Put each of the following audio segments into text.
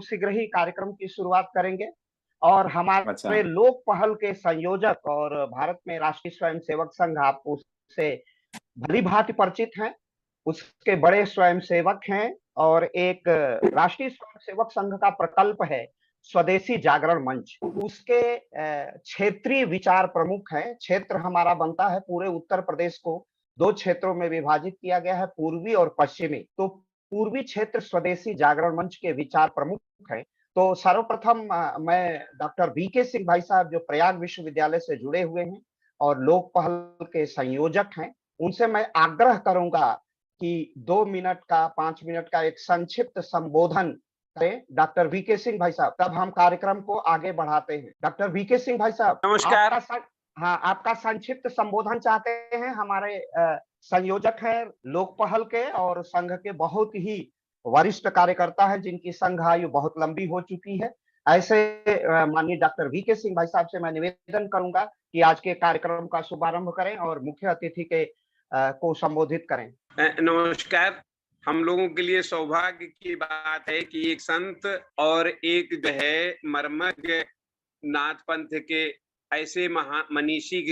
शीघ्र ही कार्यक्रम की शुरुआत करेंगे और अच्छा। हमारे लोक पहल के संयोजक और भारत में राष्ट्रीय स्वयंसेवक संघ, आप उससे भली-भांति परिचित हैं। उसके बड़े स्वयंसेवक हैं और एक राष्ट्रीय स्वयंसेवक संघ का प्रकल्प है स्वदेशी जागरण मंच। उसके क्षेत्रीय विचार प्रमुख हैं। क्षेत्र हमारा बनता है पूरे उत्तर प्रदेश को 2 क्षेत्रों में विभाजित किया गया है, पूर्वी और पश्चिमी। तो पूर्वी क्षेत्र स्वदेशी जागरण मंच के विचार प्रमुख हैं। तो सर्वप्रथम मैं डॉक्टर वीके सिंह भाई साहब, जो प्रयाग विश्वविद्यालय से जुड़े हुए हैं और लोक पहल के संयोजक हैं, उनसे मैं आग्रह करूंगा कि 2 मिनट का 5 मिनट का एक संक्षिप्त संबोधन करें डॉक्टर वीके सिंह भाई साहब, तब हम कार्यक्रम को आगे बढ़ाते हैं। डॉक्टर वीके सिंह भाई साहब, नमस्कार। आपका संक्षिप्त संबोधन चाहते हैं। हमारे संयोजक हैं लोक पहल के और संघ के बहुत ही वरिष्ठ कार्यकर्ता हैं, जिनकी संघ आयु बहुत लंबी हो चुकी है। ऐसे माननीय डॉक्टर वीके सिंह भाई साहब से मैं निवेदन करूंगा कि आज के कार्यक्रम का शुभारंभ करें और मुख्य अतिथि के को संबोधित करें। नमस्कार। हम लोगों के लिए सौभाग्य की बात है कि एक संत और एक जो है मर्मज्ञ नाथ पंथ के ऐसे मनीषी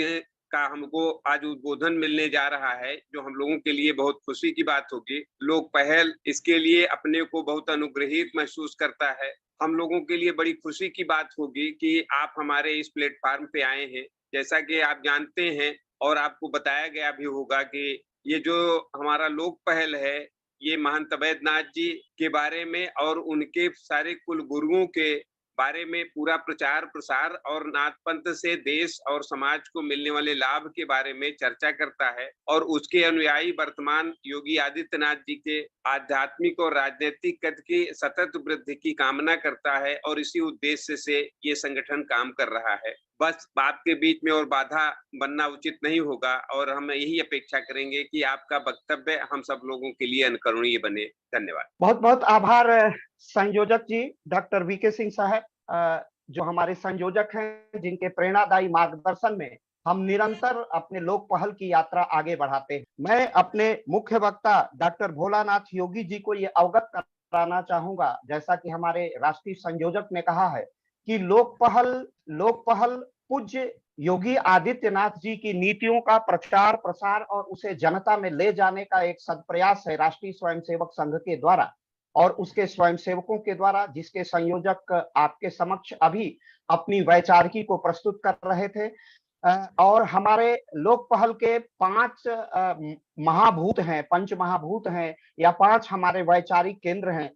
का हमको आज उद्बोधन मिलने जा रहा है, जो हम लोगों के लिए बहुत खुशी की बात होगी। लोक पहल इसके लिए अपने को बहुत अनुग्रहित महसूस करता है। हम लोगों के लिए बड़ी खुशी की बात होगी कि आप हमारे इस प्लेटफॉर्म पे आए हैं। जैसा कि आप जानते हैं और आपको बताया गया भी होगा कि ये जो हमारा लोक पहल है, ये महंत अवैधनाथ जी के बारे में और उनके सारे कुल गुरुओं के बारे में पूरा प्रचार प्रसार और नाथ पंथ से देश और समाज को मिलने वाले लाभ के बारे में चर्चा करता है और उसके अनुयायी वर्तमान योगी आदित्यनाथ जी के आध्यात्मिक और राजनीतिक कद की सतत वृद्धि की कामना करता है और इसी उद्देश्य से ये संगठन काम कर रहा है। बस बात के बीच में और बाधा बनना उचित नहीं होगा और हम यही अपेक्षा करेंगे कि आपका वक्तव्य हम सब लोगों के लिए अनुकरणीय बने। धन्यवाद। बहुत बहुत आभार संयोजक जी डॉक्टर वीके सिंह साहब, जो हमारे संयोजक हैं, जिनके प्रेरणादायी मार्गदर्शन में हम निरंतर अपने लोक पहल की यात्रा आगे बढ़ाते हैं। मैं अपने मुख्य वक्ता डॉक्टर भोलानाथ योगी जी को ये अवगत कराना चाहूंगा, जैसा कि हमारे राष्ट्रीय संयोजक ने कहा है कि लोक पहल पूज्य योगी आदित्यनाथ जी की नीतियों का प्रचार प्रसार और उसे जनता में ले जाने का एक सदप्रयास है राष्ट्रीय स्वयंसेवक संघ के द्वारा और उसके स्वयंसेवकों के द्वारा, जिसके संयोजक आपके समक्ष अभी अपनी वैचारिकी को प्रस्तुत कर रहे थे। और हमारे लोक पहल के 5 महाभूत हैं, पंच महाभूत हैं या 5 हमारे वैचारिक केंद्र हैं।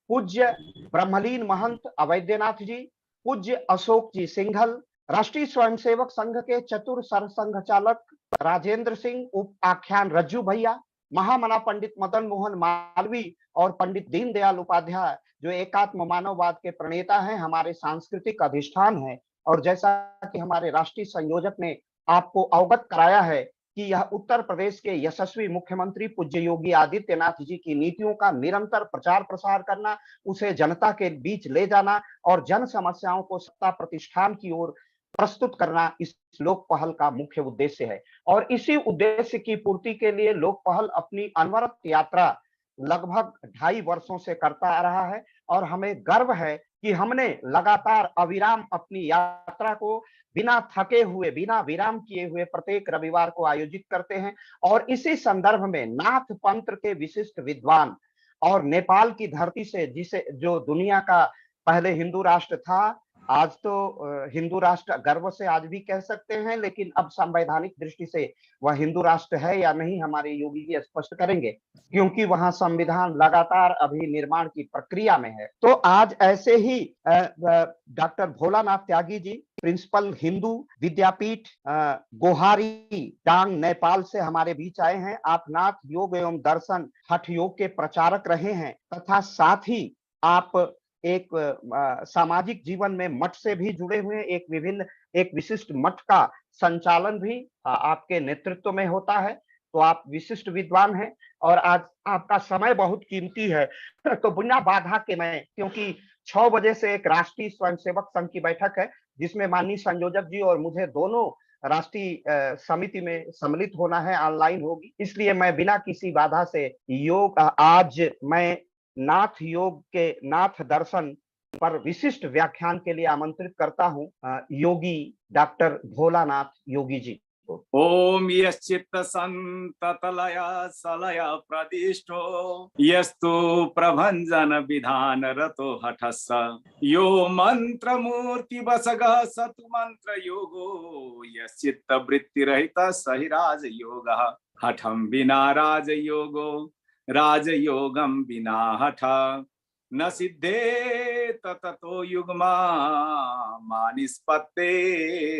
पूज्य ब्रह्मलीन महंत अवैधनाथ जी, पूज्य अशोक जी सिंघल, राष्ट्रीय स्वयंसेवक संघ के चतुर सरसंघ चालक राजेंद्र सिंह उप आख्यान रज्जू भैया, महामना पंडित मदन मोहन मालवीय और पंडित दीनदयाल उपाध्याय, जो एकात्म मानववाद के प्रणेता हैं, हमारे सांस्कृतिक अधिष्ठान हैं। और जैसा कि हमारे राष्ट्रीय संयोजक ने आपको अवगत कराया है कि यह उत्तर प्रदेश के यशस्वी मुख्यमंत्री पूज्य योगी आदित्यनाथ जी की नीतियों का निरंतर प्रचार प्रसार करना, उसे जनता के बीच ले जाना और जन समस्याओं को सत्ता प्रतिष्ठान की ओर प्रस्तुत करना इस लोक पहल का मुख्य उद्देश्य है। और इसी उद्देश्य की पूर्ति के लिए लोक पहल अपनी अनवरत यात्रा लगभग 2.5 वर्षों से करता आ रहा है और हमें गर्व है कि हमने लगातार अविराम अपनी यात्रा को बिना थके हुए, बिना विराम किए हुए प्रत्येक रविवार को आयोजित करते हैं। और इसी संदर्भ में नाथ पंथ के विशिष्ट विद्वान और नेपाल की धरती से, जिसे जो दुनिया का पहले हिंदू राष्ट्र था, आज तो हिंदू राष्ट्र गर्व से आज भी कह सकते हैं, लेकिन अब संवैधानिक दृष्टि से वह हिंदू राष्ट्र है या नहीं, हमारे योगी जी स्पष्ट करेंगे, क्योंकि वहां संविधान लगातार अभी निर्माण की प्रक्रिया में है। तो आज ऐसे ही डॉक्टर भोलानाथ त्यागी जी, प्रिंसिपल हिंदू विद्यापीठ गोहारी डांग नेपाल से हमारे बीच आए हैं। आप नाथ योग एवं दर्शन हठ योग के प्रचारक रहे हैं तथा साथ ही आप एक सामाजिक जीवन में मठ से भी जुड़े हुए, एक विशिष्ट मठ का संचालन भी आपके नेतृत्व में होता है। तो आप विशिष्ट विद्वान हैं और आज आपका समय बहुत कीमती है। तो बिना बाधा के मैं, क्योंकि 6 बजे से एक राष्ट्रीय स्वयंसेवक संघ की बैठक है, जिसमें माननीय संयोजक जी और मुझे दोनों राष्ट्रीय समिति में सम्मिलित होना है, ऑनलाइन होगी, इसलिए मैं बिना किसी बाधा से आज मैं नाथ योग के नाथ दर्शन पर विशिष्ट व्याख्यान के लिए आमंत्रित करता हूं योगी डॉक्टर भोलानाथ योगी जी को। ओम यश्चित्त संततलया सलया प्रदिष्टो यस्तु प्रभंजन विधान रतो हठस्स यो मंत्र मूर्ति वसग सतु मंत्र योगो यश्चित्त वृत्ति रहित सहि राज योग हठम बिना राज योगो राजयोगम बिना हठ न सिद्धे ततो युग्मा मानिस्पत्ते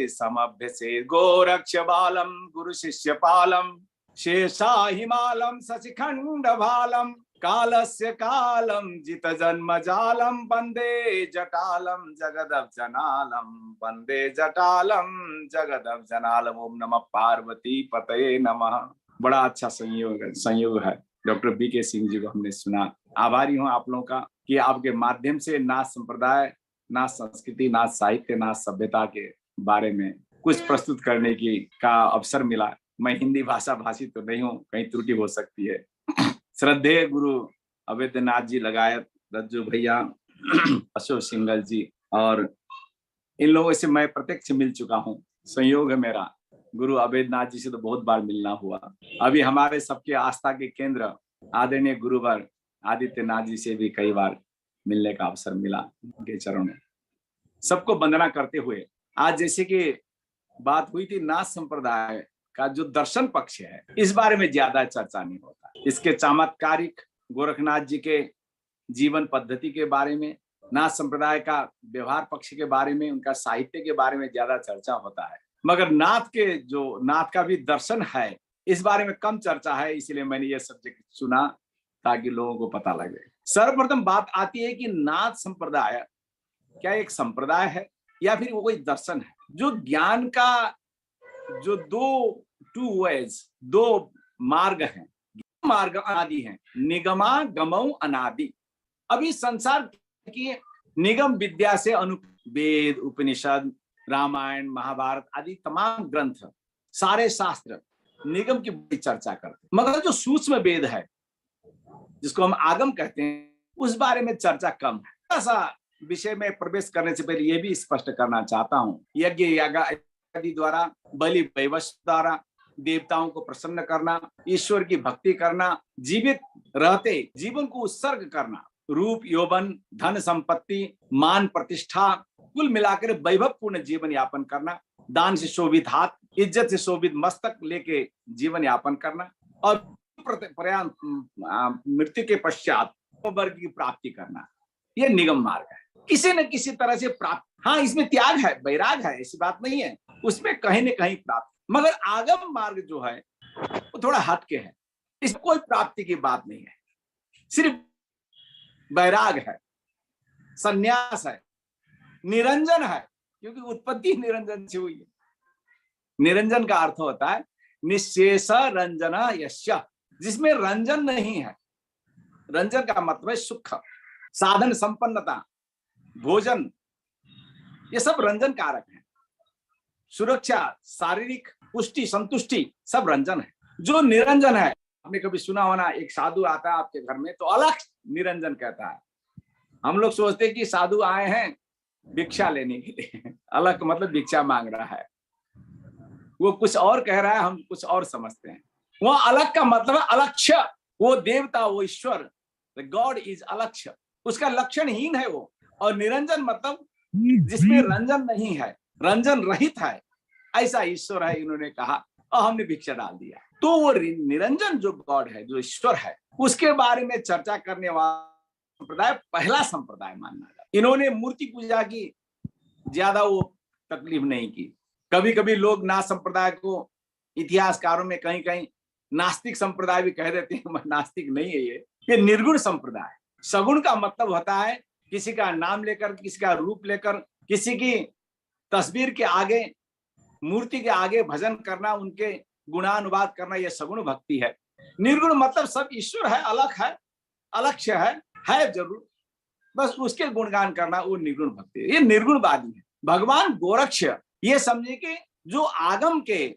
समभ्यसे गोरक्ष बालम गुरु शिष्य पालम शेषा हिमालम शशिखंड भालम कालस्य कालम जित जन्म जालम वंदे जटालम जगदव जनालम वंदे जटालम जगदव जनालम। ओम नमः पार्वती पतये नमः। बड़ा अच्छा संयोग है। डॉक्टर बीके सिंह जी को हमने सुना। आभारी हूँ आप लोगों का कि आपके माध्यम से नाथ संप्रदाय, नाथ संस्कृति, नाथ साहित्य, नाथ सभ्यता के बारे में कुछ प्रस्तुत करने की का अवसर मिला। मैं हिंदी भाषा भाषी तो नहीं हूँ, कहीं त्रुटि हो सकती है। श्रद्धेय गुरु अवैधनाथ जी लगायत रज्जू भैया, अशोक सिंगल जी और इन लोगों से मैं प्रत्यक्ष मिल चुका हूँ। संयोग है मेरा, गुरु अवैधनाथ जी से तो बहुत बार मिलना हुआ। अभी हमारे सबके आस्था के केंद्र आदरणीय गुरुवर आदित्यनाथ जी से भी कई बार मिलने का अवसर मिला उनके चरणों में। सबको वंदना करते हुए आज जैसे कि बात हुई थी नाथ संप्रदाय का जो दर्शन पक्ष है, इस बारे में ज्यादा चर्चा नहीं होता। इसके चमत्कारिक गोरखनाथ जी के जीवन पद्धति के बारे में, नाथ संप्रदाय का व्यवहार पक्ष के बारे में, उनका साहित्य के बारे में ज्यादा चर्चा होता है। मगर नाथ का भी दर्शन है, इस बारे में कम चर्चा है। इसलिए मैंने ये सब्जेक्ट चुना ताकि लोगों को पता लगे। सर्वप्रथम बात आती है कि नाथ संप्रदाय क्या एक संप्रदाय है या फिर वो कोई दर्शन है? जो ज्ञान का जो दो मार्ग हैं, मार्ग अनादि हैं, निगमा गमौ अनादि। अभी संसार की निगम विद्या से वेद, उपनिषद, रामायण, महाभारत आदि तमाम ग्रंथ, सारे शास्त्र निगम की बड़ी चर्चा करते हैं। मगर जो सूक्ष्म वेद है, जिसको हम आगम कहते हैं, उस बारे में चर्चा कम है। ऐसा विषय में प्रवेश करने से पहले ये भी स्पष्ट करना चाहता हूँ, यज्ञ याग आदि द्वारा, बलि वैवश द्वारा देवताओं को प्रसन्न करना, ईश्वर की भक्ति करना, जीवित रहते जीवन को उत्सर्ग करना, रूप यौवन धन संपत्ति मान प्रतिष्ठा कुल मिलाकर वैभवपूर्ण जीवन यापन करना, दान से शोभित हाथ, इज्जत से शोभित मस्तक लेके जीवन यापन करना और मृत्यु के पश्चात वर्ग की प्राप्ति करना, यह निगम मार्ग है। किसी न किसी तरह से प्राप्त, हाँ इसमें त्याग है, वैराग है, ऐसी बात नहीं है, उसमें कहीं न कहीं प्राप्त। मगर आगम मार्ग जो है वो थोड़ा हटके है, इसमें कोई प्राप्ति की बात नहीं है, सिर्फ वैराग है, संन्यास है, निरंजन है, क्योंकि उत्पत्ति निरंजन से हुई है। निरंजन का अर्थ होता है निशेष रंजन यस्य, जिसमें रंजन नहीं है। रंजन का मतलब है सुख, साधन संपन्नता, भोजन, ये सब रंजन कारक है। सुरक्षा, शारीरिक पुष्टि, संतुष्टि, सब रंजन है। जो निरंजन है, आपने कभी सुना होना, एक साधु आता है आपके घर में तो अलग निरंजन कहता है। हम लोग सोचते हैं कि साधु आए हैं भिक्षा लेने के लिए, अलग मतलब भिक्षा मांग रहा है, वो कुछ और कह रहा है, हम कुछ और समझते हैं। वह अलग का मतलब है अलक्ष्य, वो देवता, वो ईश्वर, गॉड इज अलक्ष्य, उसका लक्षणहीन है वो। और निरंजन मतलब जिसमें रंजन नहीं है, रंजन रहित है, ऐसा ईश्वर है, इन्होंने कहा और हमने भिक्षा डाल दिया। तो वो निरंजन जो गॉड है, जो ईश्वर है, उसके बारे में चर्चा करने वाला संप्रदाय पहला संप्रदाय मानना जाता। इन्होंने मूर्ति पूजा की ज्यादा वो तकलीफ नहीं की। कभी कभी लोग नाथ संप्रदाय को इतिहासकारों में कहीं कहीं नास्तिक संप्रदाय भी कह देते हैं। नास्तिक नहीं है ये निर्गुण संप्रदाय। सगुण का मतलब होता है किसी का नाम लेकर, किसी का रूप लेकर, किसी की तस्वीर के आगे, मूर्ति के आगे भजन करना, उनके गुणानुवाद करना, यह सगुण भक्ति है। निर्गुण मतलब सब ईश्वर है, अलग है, अलक्ष्य है जरूर, बस उसके गुणगान करना, वो निर्गुण भक्ति है। ये निर्गुणवादी है। भगवान गोरक्ष ये समझे कि जो आगम के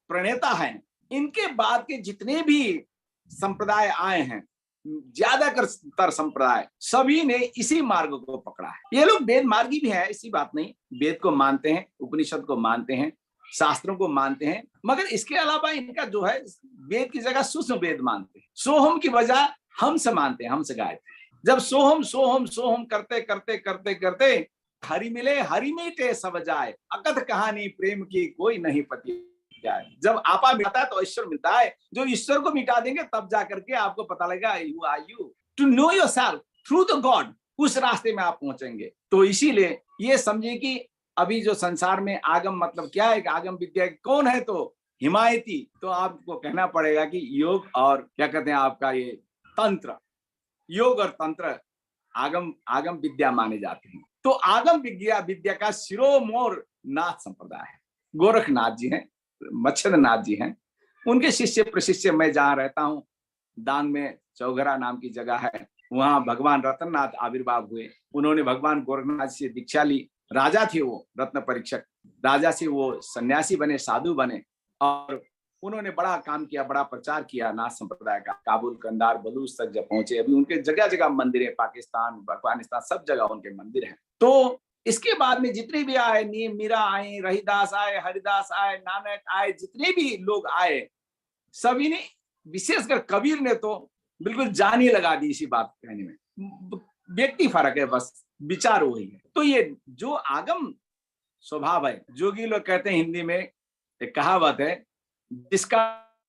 प्रणेता हैं, इनके बाद के जितने भी संप्रदाय आए हैं ज्यादातर संप्रदाय सभी ने इसी मार्ग को पकड़ा है। ये लोग वेद मार्गी भी है, ऐसी बात नहीं, वेद को मानते हैं, उपनिषद को मानते हैं, शास्त्रों को मानते हैं, मगर इसके अलावा इनका जो है वेद की जगह सूक्ष्म वेद मानते हैं। सोहम की बजाय हम से मानते हैं, हम से गायते हैं। जब सोहम सोहम सोहम करते करते करते करते हरि मिले हरि मिटे सब जाए, अकथ कहानी प्रेम की कोई नहीं पति जाए। जब आपा मिलता है तो ईश्वर मिलता है। जो ईश्वर को मिटा देंगे तब जाकर के आपको पता लगेगा you are you to know yourself through the god, उस रास्ते में आप पहुंचेंगे। तो इसीलिए ये समझिए कि अभी जो संसार में आगम मतलब क्या है, आगम विद्या कौन है, तो हिमायती, तो आपको कहना पड़ेगा कि योग और क्या कहते हैं आपका ये तंत्र, योग और तंत्र आगम विद्या माने जाते हैं। तो आगम विद्या का शिरोमोर नाथ संप्रदाय है। गोरखनाथ जी हैं, मच्छरनाथ जी हैं, उनके शिष्य प्रशिष्य मैं जहाँ रहता हूँ, दान में चौघरा नाम की जगह है, वहां भगवान रत्ननाथ आविर्भाव हुए। उन्होंने भगवान गोरखनाथ से दीक्षा ली। राजा थे वो, रत्न परीक्षक राजा से वो सन्यासी बने, साधु बने, और उन्होंने बड़ा काम किया, बड़ा प्रचार किया नाथ संप्रदाय का। काबुल, कंधार, बलूच तक जब पहुंचे, अभी उनके जगह जगह मंदिर है, पाकिस्तान, अफगानिस्तान सब जगह उनके मंदिर हैं। तो इसके बाद में जितने भी आए, नीम मीरा आए, रहीदास आए, हरिदास आए, नानक आए, जितने भी लोग आए, सभी ने, विशेषकर कबीर ने तो बिल्कुल जान ही लगा दी इसी बात कहने में। व्यक्ति फर्क है, बस विचार वही है। तो ये जो आगम स्वभाव है, जोगी लोग कहते हैं हिंदी में एक कहावत है, जिसका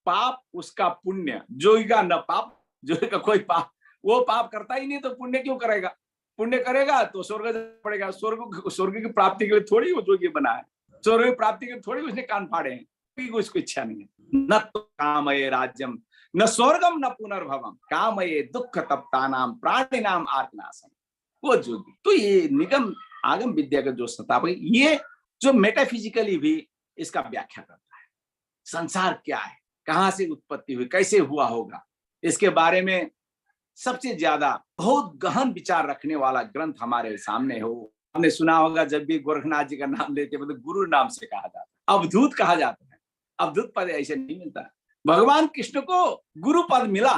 पाप उसका पुण्य, जोगी का न पाप, जोगी का कोई पाप, वो पाप करता ही नहीं तो पुण्य क्यों करेगा? पुण्य करेगा तो स्वर्ग पड़ेगा। स्वर्ग की प्राप्ति के लिए थोड़ी वो जोगी बना है, स्वर्ग की प्राप्ति के लिए थोड़ी उसने कान फाड़े हैं, उसको इच्छा नहीं है। न तो कामये राज्यम न स्वर्गम न पुनर्भवम, कामये दुख तप्तानाम प्राणिनाम आत्मनाशम, वो जोगी। तो ये निगम आगम विद्या का जो सताप है, ये जो मेटाफिजिकली भी इसका व्याख्या करता है। संसार क्या है, कहां से उत्पत्ति हुई, कैसे हुआ होगा, इसके बारे में सबसे ज्यादा बहुत गहन विचार रखने वाला ग्रंथ हमारे सामने हो। हमने सुना होगा जब भी गोरखनाथ जी का नाम लेते मतलब गुरु नाम से कहा जाता है, अवधूत कहा जाता है। अवधूत पद ऐसे नहीं मिलता। भगवान कृष्ण को गुरु पद मिला।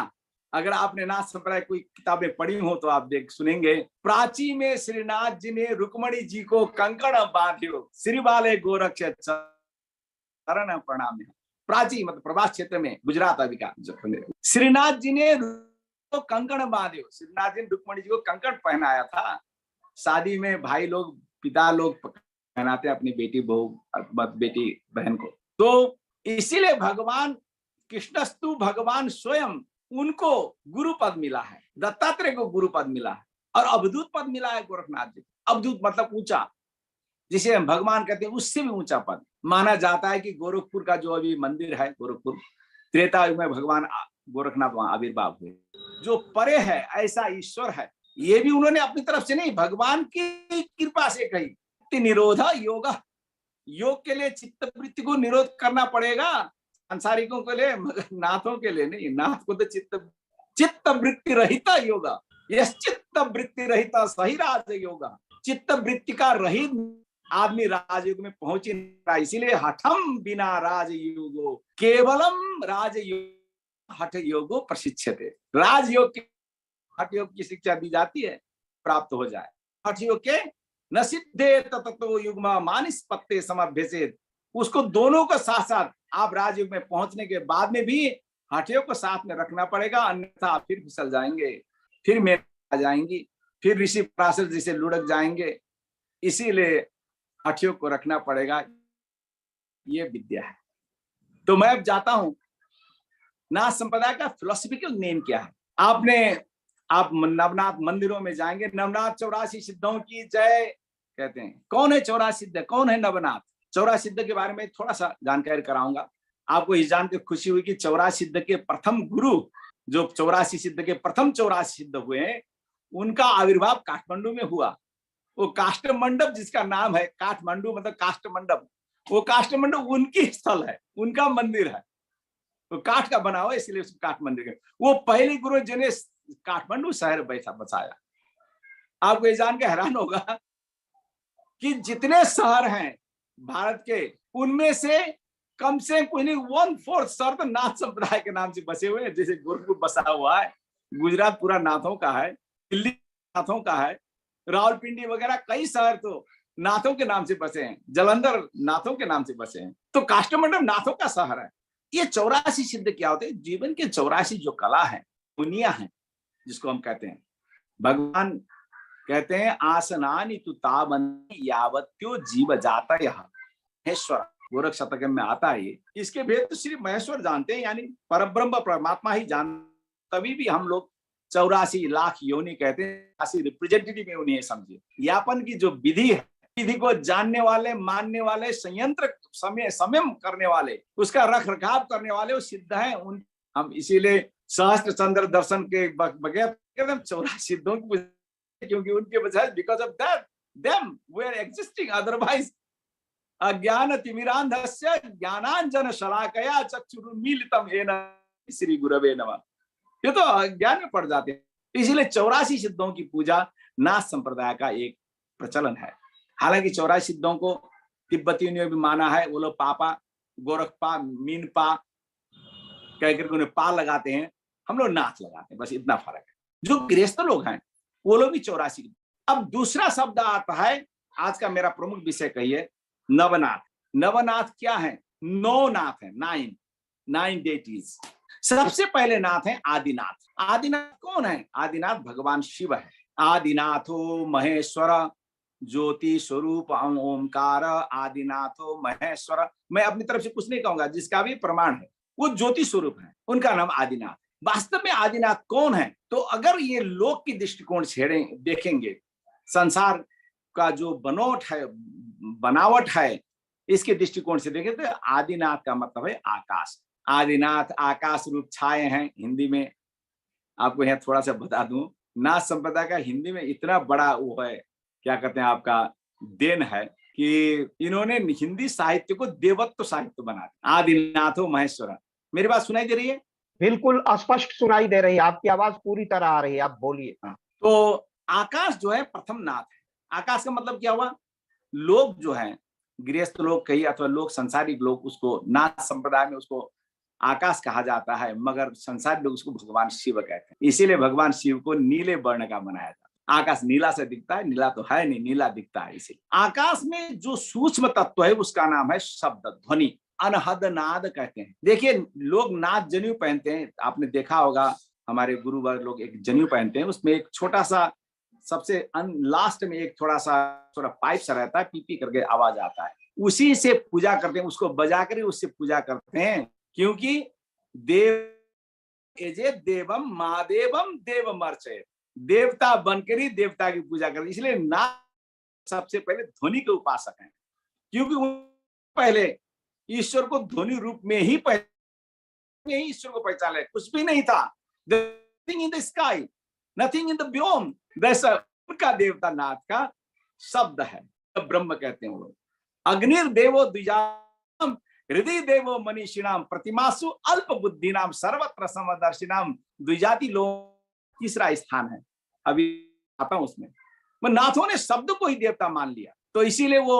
अगर आपने नाथ संप्रदाय कोई किताबें पढ़ी हो तो आप देख सुनेंगे, प्राची में श्रीनाथ जी ने रुक्मणी जी को कंकण बांध्यो, श्री बाले गोरक्ष चरण प्रणाम। प्राची मतलब प्रवास क्षेत्र में, गुजरात अभी का श्रीनाथ जी ने तो कंकण बांधे, श्रीनाथ जी ने रुक्मणी जी को कंकण पहनाया था। शादी में भाई लोग, पिता लोग पहनाते अपनी बेटी बहू, बेटी बहन को। तो इसीलिए भगवान कृष्णस्तु भगवान स्वयं, उनको गुरु पद मिला है, दत्तात्रेय को गुरु पद मिला है, और अवधूत पद मिला है गोरखनाथ जी। अवधूत मतलब ऊंचा, जिसे हम भगवान कहते हैं, उससे भी ऊंचा पद माना जाता है। कि गोरखपुर का जो अभी मंदिर है, गोरखपुर, त्रेता युग में भगवान गोरखनाथ वहां आविर्भाव हुए। जो परे है ऐसा ईश्वर है, ये भी उन्होंने अपनी तरफ से नहीं, भगवान की कृपा से कही। निरोध योग, योग के लिए चित्त वृत्ति को निरोध करना पड़ेगा, सांसारिकों के लिए, मगर नाथों के लिए नहीं। नाथ को तो चित्त वृत्ति रहिता योगा, यस चित्त वृत्ति रहिता सही राज योगा। चित्त वृत्ति का रहित आदमी राजयोग में पहुंच ही नहीं रहा। इसीलिए हठम बिना राजयोगो केवलम राजयोग हठ योगो प्रशिक्षते। राजयोग के हठ योग की शिक्षा दी जाती है, प्राप्त हो जाए। हठ योग के न सिद्धे ततो युग्मा मानिस पत्ते समभ्यसेत, उसको दोनों को साथ साथ आप राजयोग में पहुंचने के बाद में भी हठ योग को साथ में रखना पड़ेगा, अन्यथा आप फिर फिसल जाएंगे, फिर मेरे आ जाएंगी, फिर ऋषि पराशर जैसे लुढ़क जाएंगे। इसीलिए हठ योग को रखना पड़ेगा, ये विद्या है। तो मैं अब जाता हूं, नाथ संप्रदाय का फिलोसफिकल नेम क्या है। आप नवनाथ मंदिरों में जाएंगे, नवनाथ 84 सिद्धों की जय कहते हैं। कौन है 84 सिद्ध, कौन है नवनाथ? 84 सिद्ध के बारे में थोड़ा सा जानकारी कराऊंगा आपको। इस जान के खुशी हुई कि 84 सिद्ध के प्रथम गुरु, जो 84 सिद्ध के प्रथम 84 सिद्ध हुए हैं, उनका आविर्भाव काठमांडू में हुआ। वो काष्ठ मंडप, जिसका नाम है काठमांडू मतलब काष्ठ मंडप, वो काष्ठ मंडप उनकी स्थल है, उनका मंदिर है, वो काठ का बना हुआ, इसलिए उसको काठ मंदिर। वो पहले गुरु जिन्हें काठमांडू शहर बसाया। आपको ये जान के हैरान होगा कि जितने शहर हैं भारत के, उनमें से कम से कुछ नहीं 1/4 शहर तो नाथ संप्रदाय के नाम से बसे हुए हैं। जैसे गोरखपुर बसा हुआ है, गुजरात पूरा नाथों का है, दिल्ली नाथों का है, रावलपिंडी वगैरह कई शहर तो नाथों के नाम से बसे हैं, जलंधर नाथों के नाम से बसे हैं, तो काष्ठमंडप नाथों का शहर है। ये 84 सिद्ध क्या होते हैं? जीवन के 84 जो कला है, दुनिया है, जिसको हम कहते हैं, भगवान कहते हैं आसनानि तु तावन्ति यावत्यो जीव जाता यह महेश्वर, गोरख शतक में आता है ये। इसके भेद तो श्री महेश्वर जानते हैं, यानी परब्रह्म परमात्मा ही जान। तभी भी हम लोग 84 लाख योनि कहते हैं, रिप्रेजेंटेटिव में उन्हें समझे। यापन की जो विधि है, विधि को जानने वाले, मानने वाले, संयंत्र संयम करने वाले, उसका रख रखाव करने वाले वो सिद्ध है। उन हम इसीलिए सहस्त्र चंद्र दर्शन के बगैर 84 सिद्धों की, क्योंकि उनके बजाय because of that them we are existing, otherwise अज्ञान तिमिरांधस्य ज्ञानांजन शलाकया चक्षुरुन्मीलितम येन श्री गुरवे नमः। ये तो अज्ञान में पड़ जाते हैं। इसीलिए 84 सिद्धों की पूजा नाथ संप्रदाय का एक प्रचलन है। हालांकि 84 सिद्धों को तिब्बतियों ने भी माना है, वो लोग पापा, गोरखपा, मीनपा कहकर उन्हें पा लगाते हैं, हम लोग नाथ लगाते हैं, बस इतना फर्क है। जो गृहस्थ लोग हैं वो लोग भी 84। अब दूसरा शब्द आता है, आज का मेरा प्रमुख विषय कहिए, नवनाथ। नवनाथ क्या है? 9 नाथ है, 9 डेटीज। सबसे पहले नाथ है आदिनाथ। आदिनाथ कौन है? आदिनाथ भगवान शिव है। आदिनाथो महेश्वर ज्योति स्वरूप ओंकार, आदिनाथो महेश्वर। मैं अपनी तरफ से कुछ नहीं कहूंगा, जिसका भी प्रमाण है वो ज्योति स्वरूप है, उनका नाम आदिनाथ। वास्तव में आदिनाथ कौन है? तो अगर ये लोक की दृष्टिकोण से देखेंगे, संसार का जो बनावट है, इसके दृष्टिकोण से देखें तो आदिनाथ का मतलब है आकाश। आदिनाथ आकाश रूप छाए हैं। हिंदी में आपको यहाँ थोड़ा सा बता दूं, नाथ संप्रदाय का हिंदी में इतना बड़ा वो है, क्या कहते हैं, आपका देन है कि इन्होंने हिंदी साहित्य को देवत्व साहित्य बना दिया। आदिनाथो महेश्वर। मेरी बात सुनाई दे रही है? बिल्कुल स्पष्ट सुनाई दे रही है, आपकी आवाज पूरी तरह आ रही है, आप बोलिए। तो आकाश जो है प्रथम नाथ है। आकाश का मतलब क्या हुआ? लोग जो हैं, गृहस्थ लोग कही अथवा लोग संसारिक लोग, उसको नाथ संप्रदाय में उसको आकाश कहा जाता है, मगर संसारिक लोग उसको भगवान शिव कहते हैं। इसीलिए भगवान शिव को नीले वर्ण का बनाया था। आकाश नीला से दिखता है, नीला तो है नहीं, नीला दिखता है। इसीलिए आकाश में जो सूक्ष्म तत्व है उसका नाम है शब्द, ध्वनि, अनहद नाद कहते हैं। देखिए, लोग नाद जनेऊ पहनते हैं, आपने देखा होगा, हमारे गुरुवर लोग एक जनेऊ पहनते हैं, उसमें एक छोटा सा सबसे लास्ट में एक थोड़ा पाइप सा रहता है, पीपी करके आवाज आता है, उसी से पूजा करते हैं, उसको बजा कर उससे पूजा करते हैं। क्योंकि देव एजे देवम महादेवम देवम अर्चय, देवता बनकर ही देवता की पूजा करते, इसलिए नाथ सबसे पहले ध्वनि के उपासक हैं। क्योंकि पहले ईश्वर को ध्वनि रूप में ही ईश्वर को पहचाने, कुछ भी नहीं था, nothing in the sky, nothing in the beyond, उनका देवता नाथ का शब्द है, ब्रह्म कहते हैं वो लोग। अग्निर्देवो द्विजाम हृदय देवो मनीषिणाम प्रतिमासु अल्प बुद्धिनाम सर्वत्र समदर्शिनाम। द्विजाति लोग तीसरा स्थान है, अभी आता हूं उसमें। नाथों ने शब्द को ही देवता मान लिया, तो इसीलिए वो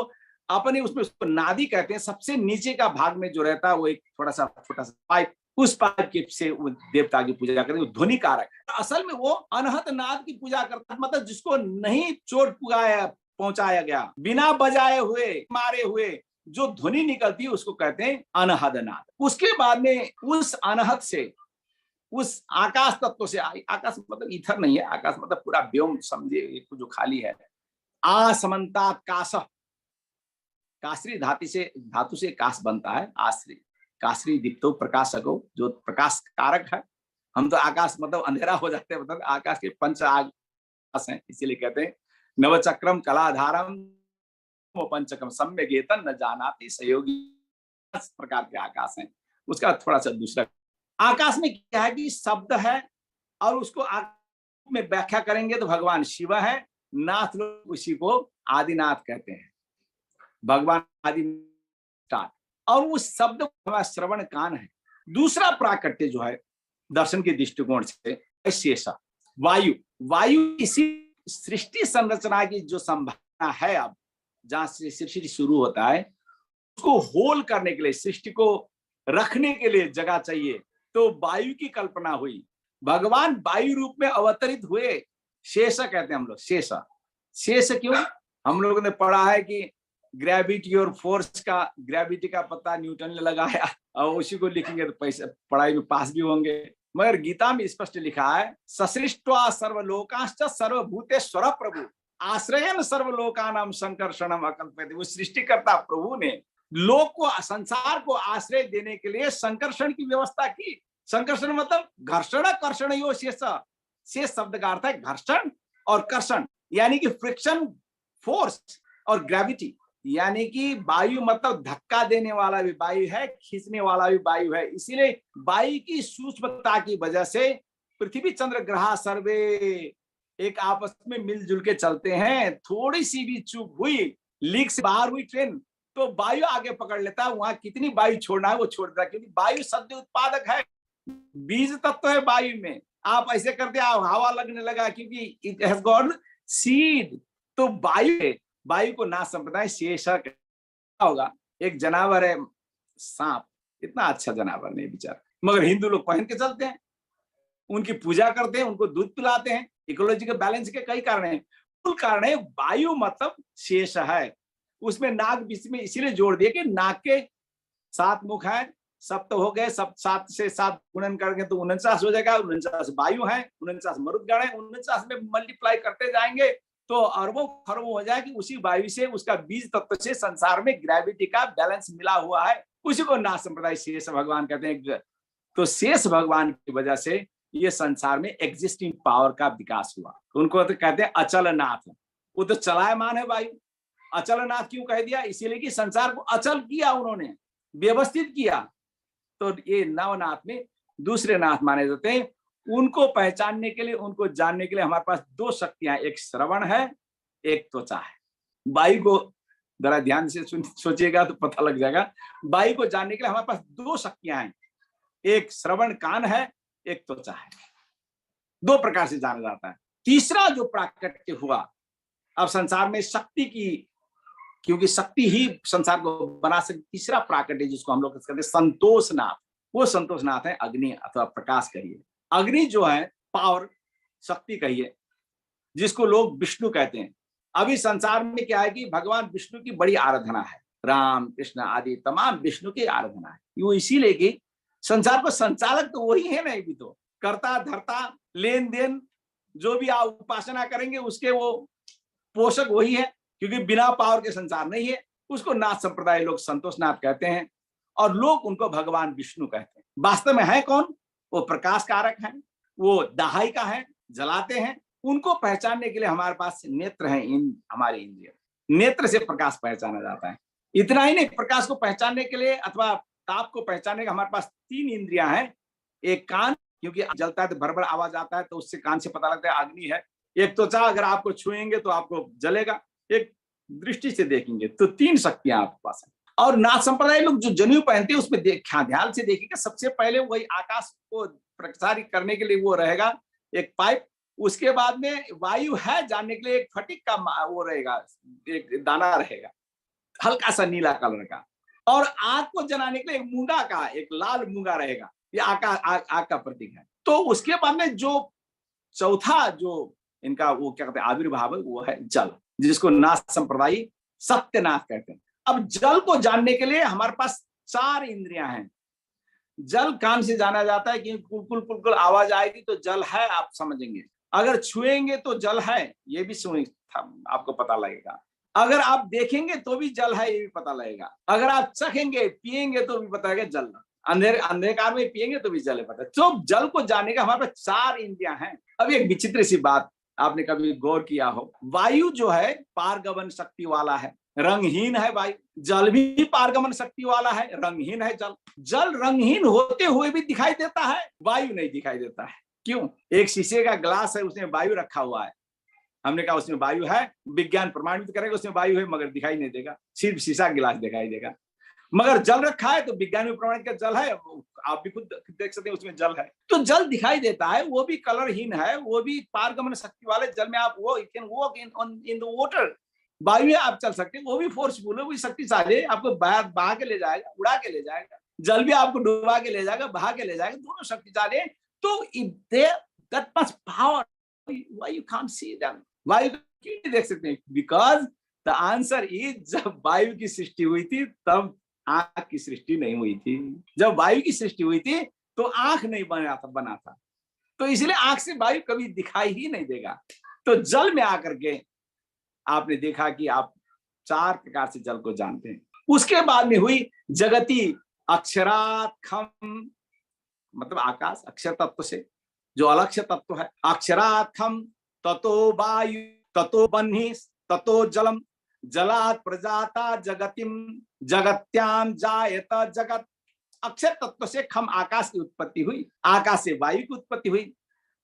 अपने उसमें उसको नादी कहते हैं। सबसे नीचे का भाग में जो रहता है वो एक थोड़ा सा छोटा सा पाइप, उस पाइप के से वो देवता की पूजा करते हैं, वो ध्वनि कारक है। असल में वो अनहत नाद की पूजा करता है, मतलब जिसको नहीं चोट पहुंचाया गया, बिना बजाए हुए, मारे हुए जो ध्वनि निकलती है उसको कहते हैं अनहद नाद। उसके बाद में उस अनहद से, उस आकाश तत्व से, आकाश मतलब इधर नहीं है, आकाश मतलब पूरा व्योम समझे, जो खाली है। आसमंतात काश, काश्री धातु से काश बनता है। आश्री काश्री दीप्तो प्रकाशको, जो प्रकाश कारक है। हम तो आकाश मतलब अंधेरा हो जाते हैं, मतलब आकाश के पंच आकाश हैं, इसीलिए कहते हैं नवचक्रम कलाधारम पंचकम सम्यगेतन न जानाति सहयोगी। इस प्रकार के आकाश हैं। उसका थोड़ा सा दूसरा आकाश में क्या है कि शब्द है, और उसको में व्याख्या करेंगे तो भगवान शिव है। नाथ लोग उसी को आदिनाथ कहते हैं, भगवान आदिनाथ। और उस शब्द का श्रवण कान है। दूसरा प्राकट्य जो है दर्शन के दृष्टिकोण से, शेष वायु। वायु इसी सृष्टि संरचना की जो संभावना है, अब जहां से सृष्टि शुरू होता है, उसको होल करने के लिए, सृष्टि को रखने के लिए जगह चाहिए, तो वायु की कल्पना हुई। भगवान वायु रूप में अवतरित हुए। शेष कहते हैं हम लोग, शेष। शेष क्यों? हम लोगों ने पढ़ा है कि ग्रेविटी और फोर्स का, ग्रेविटी का पता न्यूटन ने लगाया और उसी को लिखेंगे तो पैसे पढ़ाई में पास भी होंगे। मगर गीता में स्पष्ट लिखा है, ससृष्ट्वा सर्वलोकांश्च सर्वभूतेश्वर प्रभु आश्रयन सर्वलोकानां संकर्षणम अकल्पयते। वो सृष्टिकर्ता प्रभु ने लोक को, संसार को आश्रय देने के लिए संकर्षण की व्यवस्था की। संकर्षण मतलब घर्षण कर्षण यो शेष। शेष शब्द का अर्थ है घर्षण और कर्षण, यानी कि फ्रिक्शन, फोर्स और ग्रेविटी। यानी कि वायु मतलब धक्का देने वाला भी वायु है, खींचने वाला भी वायु है। इसीलिए वायु की सूक्ष्मता की वजह से पृथ्वी चंद्र ग्रह सर्वे एक आपस में मिलजुल के चलते हैं। थोड़ी सी भी चूक हुई, लीक से बाहर हुई ट्रेन, तो वायु आगे पकड़ लेता है। वहां कितनी वायु छोड़ना है वो छोड़ देता है, क्योंकि वायु सद्य उत्पादक है, बीज तत्व है वायु में। आप ऐसे करते आप हवा लगने लगा, क्योंकि इट हैज गॉट सीड। तो वायु को ना संप्रदाय शेष होगा। एक जानवर है सांप, इतना अच्छा जानवर नहीं बेचारा, मगर हिंदू लोग पहन के चलते हैं, उनकी पूजा करते हैं, उनको दूध पिलाते हैं। इकोलॉजिकल बैलेंस के कई कारण हैं। मूल कारण है वायु मतलब शेष है। उसमें नाग बीच में इसीलिए जोड़ दिया कि नाग के 7 मुख है, सप्त हो गए, सब 7 से 7 गुणन करके तो 49 हो जाएगा। 49 वायु है, 49 मरुदगण है, 49 में मल्टीप्लाई करते जाएंगे तो अरबों खरबों हो जाए कि उसी वायु से, उसका बीज तत्व से संसार में ग्रेविटी का बैलेंस मिला हुआ है। उसी को नाथ संप्रदाय शेष भगवान कहते हैं। तो शेष भगवान की वजह से ये संसार में एग्जिस्टिंग पावर का विकास हुआ। उनको तो कहते हैं अचल नाथ। वो तो चलायमान है वायु। अचल नाथ क्यों कह दिया? इसीलिए कि संसार को अचल किया उन्होंने, व्यवस्थित किया। तो ये नवनाथ में दूसरे नाथ माने जाते हैं। उनको पहचानने के लिए, उनको जानने के लिए हमारे पास 2 शक्तियां, एक श्रवण है, एक त्वचा है। वायु को जरा ध्यान से सोचिएगा तो पता लग जाएगा। वायु को जानने के लिए हमारे पास 2 शक्तियां हैं, एक श्रवण कान है, एक त्वचा है। 2 प्रकार से जाना जाता है। तीसरा जो प्राकट्य हुआ अब संसार में शक्ति की, क्योंकि शक्ति ही संसार को बना सकती। तीसरा प्राकट्य जिसको हम लोग कहते हैं संतोषनाथ, वो संतोषनाथ है अग्नि अथवा प्रकाश कहिए। अग्नि जो है पावर, शक्ति कहिए, जिसको लोग विष्णु कहते हैं। अभी संसार में क्या है कि भगवान विष्णु की बड़ी आराधना है, राम कृष्ण आदि तमाम विष्णु की आराधना है। वो इसीलिए कि संसार को संचालक तो वही है ना, भी तो कर्ता धर्ता लेन देन जो भी आप उपासना करेंगे उसके वो पोषक वही है, क्योंकि बिना पावर के संसार नहीं है। उसको नाथ संप्रदाय लोग संतोषनाथ कहते हैं और लोग उनको भगवान विष्णु कहते हैं। वास्तव में है कौन? वो प्रकाश कारक है, वो दाहिका है, जलाते हैं। उनको पहचानने के लिए हमारे पास नेत्र हैं, हमारे इंद्रिय नेत्र से प्रकाश पहचाना जाता है। इतना ही नहीं, प्रकाश को पहचानने के लिए अथवा ताप को पहचानने के हमारे पास 3 इंद्रियां हैं। एक कान, क्योंकि जलता है तो भरभर आवाज आता है, तो उससे कान से पता लगता है अग्नि है। एक त्वचा, अगर आपको छुएंगे तो आपको जलेगा। एक दृष्टि से देखेंगे। तो 3 शक्तियां आपके पास है। और नाथ संप्रदाय लोग जो जनेऊ पहनते हैं उसमें ध्यान से देखिएगा, सबसे पहले वही आकाश को प्रसारित करने के लिए वो रहेगा एक पाइप। उसके बाद में वायु है जानने के लिए एक फटिक का वो रहेगा, एक दाना रहेगा हल्का सा नीला कलर का। और आग को जलाने के लिए एक मूंगा का, एक लाल मूंगा रहेगा, ये आग का प्रतीक है। तो उसके बाद में जो चौथा जो इनका वो क्या कहते हैं आविर्भाव है, वो है जल, जिसको नाथ संप्रदाय सत्यनाथ कहते हैं। अब जल को जानने के लिए हमारे पास 4 इंद्रियां हैं। जल कान से जाना जाता है कि कुलकुल कुलकुल आवाज आएगी तो जल है, आप समझेंगे। अगर छुएंगे तो जल है, ये भी आपको पता लगेगा। अगर आप देखेंगे तो भी जल है, ये भी पता लगेगा। अगर आप चखेंगे पिएंगे तो भी पता लगेगा जल। अंधकार में पिएंगे तो भी जल है पता। तो जल को जानने का हमारे पास 4 इंद्रियां हैं। अब एक विचित्र सी बात आपने कभी गौर किया हो, वायु जो है पारगमन शक्ति वाला है, रंगहीन है वायु। जल भी पारगमन शक्ति वाला है, रंगहीन है जल। जल रंगहीन होते हुए भी दिखाई देता है, वायु नहीं दिखाई देता है। क्यों? एक शीशे का ग्लास है, उसमें वायु रखा हुआ है। हमने कहा उसमें वायु है, विज्ञान प्रमाणित करेगा उसमें वायु है, मगर दिखाई नहीं देगा, सिर्फ शीशा गिलास दिखाई देगा। मगर जल रखा है तो विज्ञान में प्रमाणित का जल है, आप भी खुद देख सकते हैं उसमें जल है। तो जल दिखाई देता है, वो भी कलरहीन है, वो भी पारगमन शक्ति वाले जल में आप वो can walk in the water. वायु आप चल सकते हैं, वो भी फोर्सफुल है, वो भी शक्तिशाली है, आपको बहा के ले जाएगा, उड़ा के ले जाएगा। जल भी आपको डुबा के ले जाएगा, बहा के ले जाएगा, दोनों शक्तिशाली है। तो that much power, why you can't see them? वायु क्यों नहीं देख सकते? Because the answer is, जब वायु की सृष्टि हुई थी तब आंख की सृष्टि नहीं हुई थी। जब वायु की सृष्टि हुई थी तो आंख नहीं बना था, तो इसलिए आंख से वायु कभी दिखाई ही नहीं देगा। तो जल में आकर के आपने देखा कि आप 4 प्रकार से जल को जानते हैं। उसके बाद में हुई जगति अक्षरात् खम, मतलब आकाश अक्षर तत्व से जो अलक्ष्य तत्व है। अक्षरात् खम ततो वायु ततो बन्हि ततो जलम जलात् प्रजाता जगतिम जगत्याम जायत जगत। अक्षर तत्व से खम आकाश की उत्पत्ति हुई, आकाश से वायु की उत्पत्ति हुई,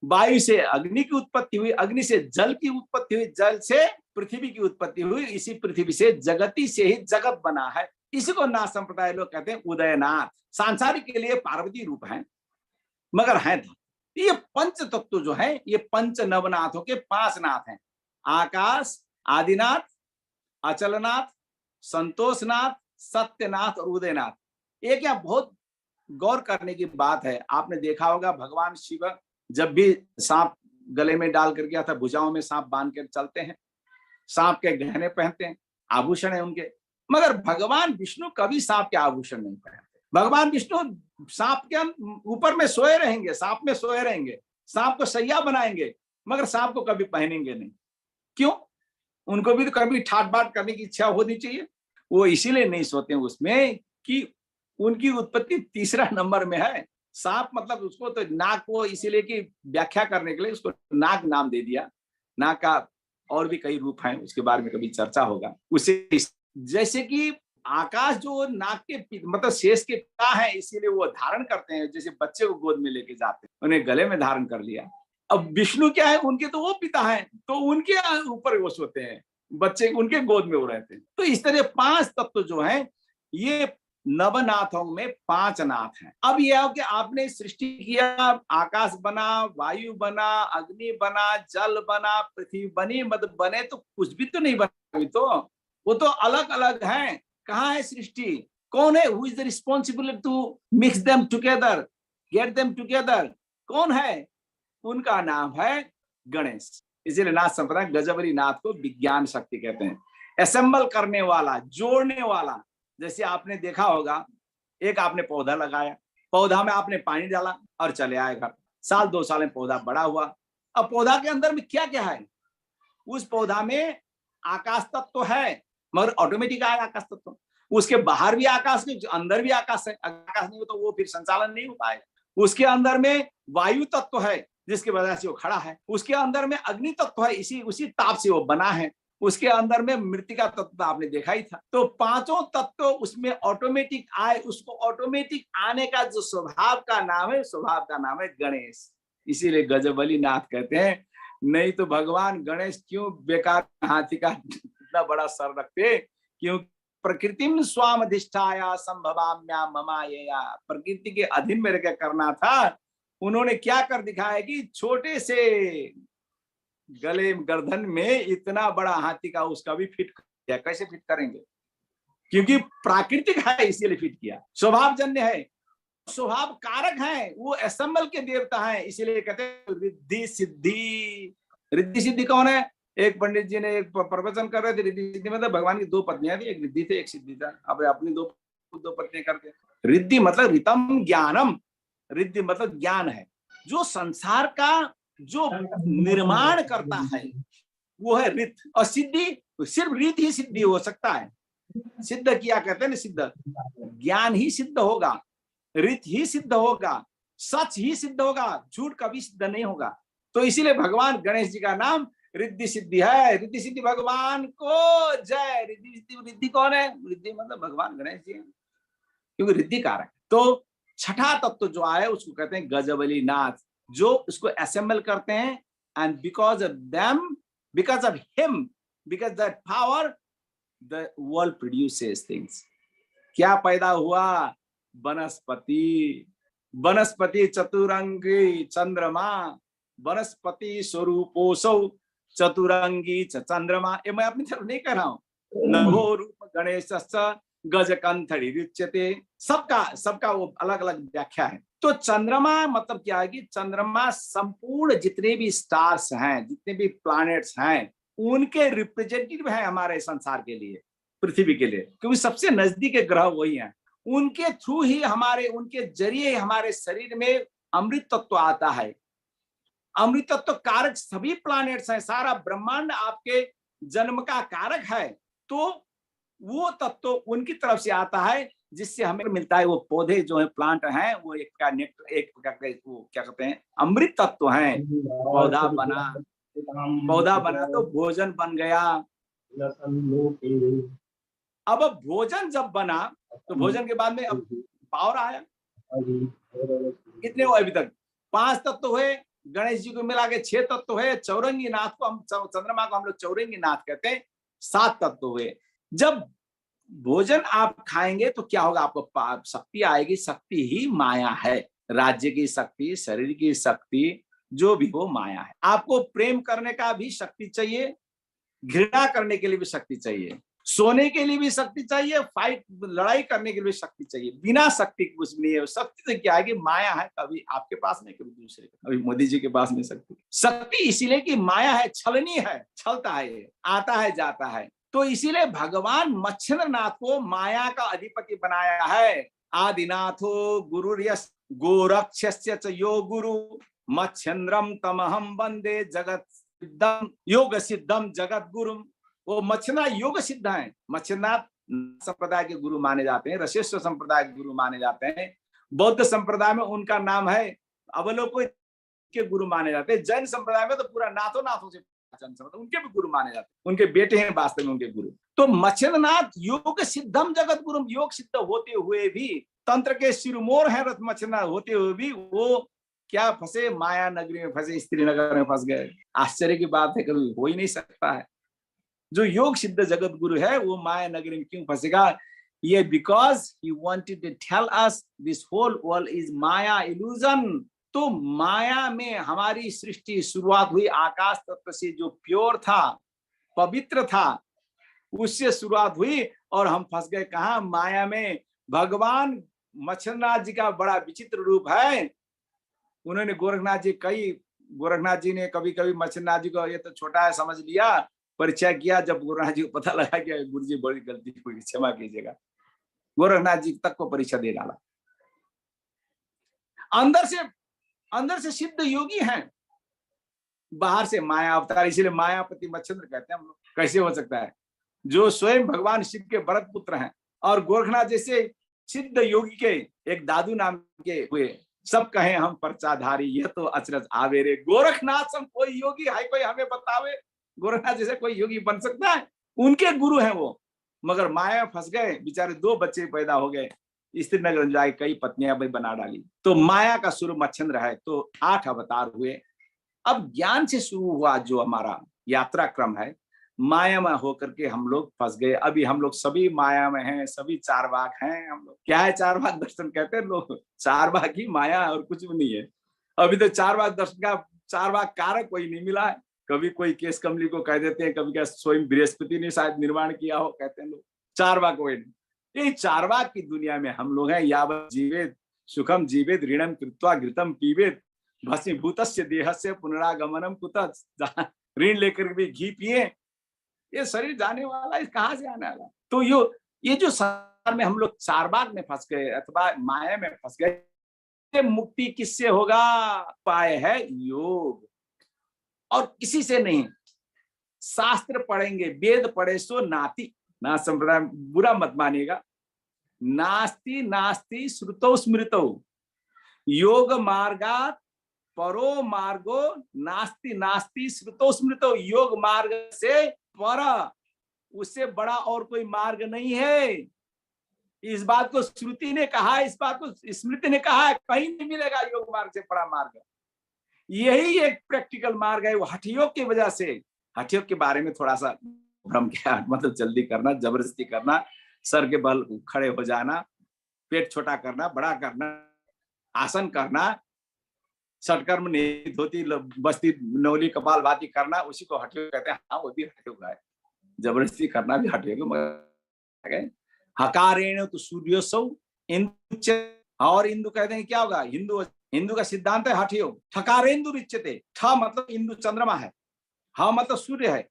वायु से अग्नि की उत्पत्ति हुई, अग्नि से जल की उत्पत्ति हुई, जल से पृथ्वी की उत्पत्ति हुई, इसी पृथ्वी से जगति से ही जगत बना है। इसी को नाथ संप्रदाय लोग कहते हैं उदयनाथ। सांसारिक के लिए पार्वती रूप है मगर है धर्म। ये पंच तत्व जो है ये पंच नवनाथों के 5 नाथ हैं। आकाश, आदिनाथ, अचलनाथ, संतोषनाथ, सत्यनाथ और उदयनाथ। एक यहाँ बहुत गौर करने की बात है, आपने देखा होगा भगवान शिव जब भी सांप गले में डाल कर गया था, भुजाओं में सांप बांध कर चलते हैं, सांप के गहने पहनते हैं, आभूषण है उनके। मगर भगवान विष्णु कभी सांप के आभूषण नहीं पहनते। भगवान विष्णु सांप के ऊपर में सोए रहेंगे, सांप में सोए रहेंगे, सांप को सैया बनाएंगे, मगर सांप को कभी पहनेंगे नहीं। क्यों? उनको भी तो कभी ठाट बाट करने की इच्छा होनी चाहिए। वो इसीलिए नहीं सोते उसमें कि उनकी उत्पत्ति 3रा नंबर में है। सांप मतलब उसको तो नाक को इसीलिए कि व्याख्या करने के लिए उसको नाग नाम दे दिया। नाग का और भी कई रूप हैं, उसके बारे में कभी चर्चा होगा। उसे जैसे कि आकाश जो नाग के मतलब शेष के पिता है, इसीलिए वो धारण करते हैं, जैसे बच्चे को गोद में लेके जाते हैं, उन्हें गले में धारण कर लिया। अब विष्णु क्या है, उनके तो वो पिता हैं, तो उनके ऊपर वो सोते हैं, बच्चे उनके गोद में वो रहते हैं। तो इस तरह 5 तत्व जो हैं ये नवनाथों में 5 नाथ हैं। अब यह हो कि आपने सृष्टि किया, आकाश बना, वायु बना, अग्नि बना, जल बना, पृथ्वी बनी, मतलब बने तो कुछ भी तो नहीं बना, तो वो तो अलग अलग हैं। कहाँ है सृष्टि? कौन है? Who is the responsible to mix them together, get them together? कौन है? उनका नाम है गणेश। इसीलिए नाथ संप्रदाय गजबरी नाथ को विज्ञान शक्ति कहते हैं। असेंबल करने वाला, जोड़ने वाला। जैसे आपने देखा होगा, एक आपने पौधा लगाया, पौधा में आपने पानी डाला और चले आए घर। साल 2 साल में पौधा बड़ा हुआ। अब पौधा के अंदर में क्या क्या है? उस पौधा में आकाश तत्व तो है, मगर ऑटोमेटिक आया आकाश तत्व तो। उसके बाहर भी आकाश है, अंदर भी आकाश है। आकाश नहीं हो तो वो फिर संचालन नहीं हो पाएगा। उसके अंदर में वायु तत्व है जिसकी वजह से वो खड़ा है। उसके अंदर में अग्नि तत्व है, उसी ताप से वो बना है। उसके अंदर में मृतिका तत्व आपने देखा ही था। तो 5 तत्व उसमें ऑटोमेटिक आए। उसको ऑटोमेटिक आने का जो स्वभाव का नाम है, स्वभाव का नाम है गणेश। इसीलिए गजबली नाथ कहते हैं, नहीं तो भगवान गणेश क्यों बेकार हाथी का इतना बड़ा सर रखते? क्यों? प्रकृतिम स्वामधिष्ठाया संभवाम्या ममायया। प्रकृति के अधीन में रहकर करना था। उन्होंने क्या कर दिखाया कि छोटे से गले गर्दन में इतना बड़ा हाथी का उसका भी फिट किया। कैसे फिट करेंगे? क्योंकि प्राकृतिक है इसीलिए फिट किया। स्वभावजन्य है, स्वभाव कारक है, वो असेंबल के देवता है। इसीलिए कहते हैं रिद्धि सिद्धि। रिद्धि सिद्धि कौन है? एक पंडित जी ने एक प्रवचन कर रहे थे, रिद्धि सिद्धि मतलब भगवान की 2 पत्नियां थी, एक रिद्धि थे एक सिद्धि था। अब अपनी दो पत्नियां करते। रिद्धि मतलब रितम ज्ञानम। रिद्धि मतलब ज्ञान है, जो संसार का जो निर्माण करता है वो है रित। और सिद्धि सिर्फ रित ही सिद्धि हो सकता है। सिद्ध किया कहते हैं ना, सिद्ध ज्ञान ही सिद्ध होगा, रित ही सिद्ध होगा, सच ही सिद्ध होगा, झूठ कभी सिद्ध नहीं होगा। तो इसीलिए भगवान गणेश जी का नाम रिद्धि सिद्धि है। रिद्धि सिद्धि भगवान को जय। रिद्धि सिद्धि, रिद्धि कौन है? रिद्धि मतलब भगवान गणेश जी है, क्योंकि रिद्धि कारक। तो 6ठा तत्व जो आए उसको कहते हैं गजबली नाथ, जो उसको असेंबल करते हैं। And because of them, because of him, because that power the world produces things. क्या पैदा हुआ? वनस्पति। वनस्पति चतुरंगी चंद्रमा, वनस्पति स्वरूपोसौ चतुरंगी चंद्रमा। ये मैं अपनी तरफ नहीं कह रहा हूं। नभो रूप गणेश गजकंठड़ी रुच्यते। सबका वो अलग अलग व्याख्या है। तो चंद्रमा मतलब क्या है कि चंद्रमा संपूर्ण जितने भी स्टार्स हैं, जितने भी प्लैनेट्स हैं, उनके रिप्रेजेंटेटिव है हमारे संसार के लिए, पृथ्वी के लिए, क्योंकि सबसे नजदीक ग्रह वही हैं। उनके थ्रू ही हमारे, उनके जरिए हमारे शरीर में अमृत तत्व आता है। अमृत तत्व कारक सभी प्लैनेट्स हैं, सारा ब्रह्मांड आपके जन्म का कारक है। तो वो तत्व उनकी तरफ से आता है, जिससे हमें मिलता है। वो पौधे जो है, प्लांट हैं, वो एक का नेक्टर, एक वो क्या कहते हैं, अमृत तत्व हैं। पौधा बना तो भोजन बन गया। अब भोजन जब बना तो भोजन के बाद में अब पावर आया। कितने हुए अभी तक? 5 तत्व हुए, गणेश जी को मिला के 6 तत्व है। चौरंगी नाथ को हम, चंद्रमा को हम लोग चौरंगी नाथ कहते हैं। 7 तत्व हुए। जब भोजन आप खाएंगे तो क्या होगा? आपको शक्ति आएगी। शक्ति ही माया है। राज्य की शक्ति, शरीर की शक्ति, जो भी हो माया है। आपको प्रेम करने का भी शक्ति चाहिए, घृणा करने के लिए भी शक्ति चाहिए, सोने के लिए भी शक्ति चाहिए, फाइट लड़ाई करने के लिए भी शक्ति चाहिए। बिना शक्ति के कुछ नहीं है। शक्ति से क्या है कि माया है, कभी आपके पास नहीं, कभी दूसरे, कभी मोदी जी के पास नहीं। शक्ति इसीलिए कि माया है, छलनी है, छलता है, ये आता है जाता है। तो इसीलिए भगवान मच्छिंद्रनाथ को माया का अधिपति बनाया है। आदिनाथो गुरुर्यस् गोरक्षस्य च यो गुरु मच्छिंद्रम तमहम वंदे जगत सिद्धम योग सिद्धम जगत गुरुम। वो मच्छिंद्रनाथ योग सिद्ध हैं। मच्छिंद्रनाथ संप्रदाय के गुरु माने जाते हैं, रसेश्वर संप्रदाय के गुरु माने जाते हैं। बौद्ध संप्रदाय में उनका नाम है अवलोकित के गुरु माने जाते हैं। जैन संप्रदाय में तो पूरा नाथों से उनके भी गुरु माने जाते हैं। उनके बेटे हैं वास्तव में उनके गुरु। तो मच्छिंद्रनाथ योग सिद्धम जगत गुरुम, योग सिद्ध होते हुए भी, तंत्र के शिरोमणि हैं रथ मच्छिंद्रनाथ होते हुए भी, वो क्या फंसे? माया नगरी में फंसे, स्त्री नगर में फंस गए। आश्चर्य की बात है, कभी हो ही नहीं सकता है। जो योग सिद्ध जगत गुरु है वो माया नगरी में क्यों फंसेगा? ये because he wanted to tell us this whole world is maya illusion. तो माया में हमारी सृष्टि शुरुआत हुई। आकाश तत्व से जो प्योर था, पवित्र था, उससे शुरुआत हुई और हम फंस गए कहाँ? माया में। भगवान मच्छिंद्रनाथ जी का बड़ा विचित्र रूप है। उन्होंने गोरखनाथ जी ने कभी कभी मच्छिंद्रनाथ जी को ये तो छोटा है समझ लिया, परीक्षा किया। जब गोरखनाथ जी को पता लगा कि गुरु जी बड़ी गलती हुई, क्षमा कीजिएगा, गोरखनाथ जी तक को परीक्षा दे डाला। अंदर से सिद्ध योगी हैं, बाहर से माया अवतार। इसीलिए मायापति मच्छिंद्र कहते हैं हम लोग। कैसे हो सकता है? जो स्वयं भगवान शिव के भरत पुत्र हैं और गोरखनाथ जैसे सिद्ध योगी के एक दादू नाम के हुए, सब कहें हम पर्चाधारी, यह तो अचरज आवे रे। गोरखनाथ सम कोई योगी है, कोई हमें बतावे? गोरखनाथ जैसे कोई योगी बन सकता है? उनके गुरु हैं वो, मगर माया फंस गए बेचारे। 2 बच्चे पैदा हो गए, स्त्री नगर जाए, कई पत्नियां भी बना डाली। तो माया का शुरू मच्छिंद्र है। तो 8 अवतार हुए। अब ज्ञान से शुरू हुआ जो हमारा यात्रा क्रम है, माया में होकर के हम लोग फंस गए। अभी हम लोग सभी माया में हैं, सभी चारवाक हैं हम लोग। क्या है चारवाक दर्शन? कहते हैं लोग, चारवाक ही माया और कुछ भी नहीं है। अभी तो चारवाक दर्शन का चारवाक कारक कोई नहीं मिला है। कभी कोई केस कमली को कह देते हैं, कभी क्या स्वयं बृहस्पति ने शायद निर्माण किया हो, कहते हैं लोग चारवाक। ये चारवाक की दुनिया में हम लोग हैं। यावत् जीवेत सुखम जीवेत ऋणम कृत्वा घृतम पीवेत भस्मीभूतस्य देहस्य पुनरागमनम कुतः। ऋण लेकर भी घी पिए, ये शरीर जाने वाला है, कहाँ से आने वाला? तो ये जो संसार में हम लोग चारवाक में फंस गए अथवा माया में फंस गए, मुक्ति किससे होगा? उपाय है योग, और किसी से नहीं। शास्त्र पढ़ेंगे, वेद पढ़े सो नाति ना संप्रदाय, बुरा मत मानिएगा। नास्ति नास्ति श्रुतौ स्मृतौ योग मार्गात परो मार्गो नास्ति नास्ति श्रुतौ स्मृतौ। योग मार्ग से पर, उससे बड़ा और कोई मार्ग नहीं है। इस बात को श्रुति ने कहा, इस बात को स्मृति ने कहा है, कहीं नहीं मिलेगा योग मार्ग से बड़ा मार्ग। यही एक प्रैक्टिकल मार्ग है। वो हठ योग की वजह से, हठ योग के बारे में थोड़ा सा भ्रम क्या, मतलब जल्दी करना, जबरदस्ती करना, सर के बल खड़े हो जाना, पेट छोटा करना, बड़ा करना, आसन करना, षटकर्म नहीं, धोती बस्ती नौली कपाल भाती करना, उसी को हठ योग कहते हैं। हाँ, वो भी हठ योग है। जबरदस्ती करना भी हठ योग। मगर हकारेण तो सूर्योसौ इंद्र और हिंदू कहते हैं क्या होगा, हिंदू का सिद्धांत है हठ योग। ठकारेंदु रिच्यते, ठ मतलब हिंदू चंद्रमा है, ह मतलब सूर्य है,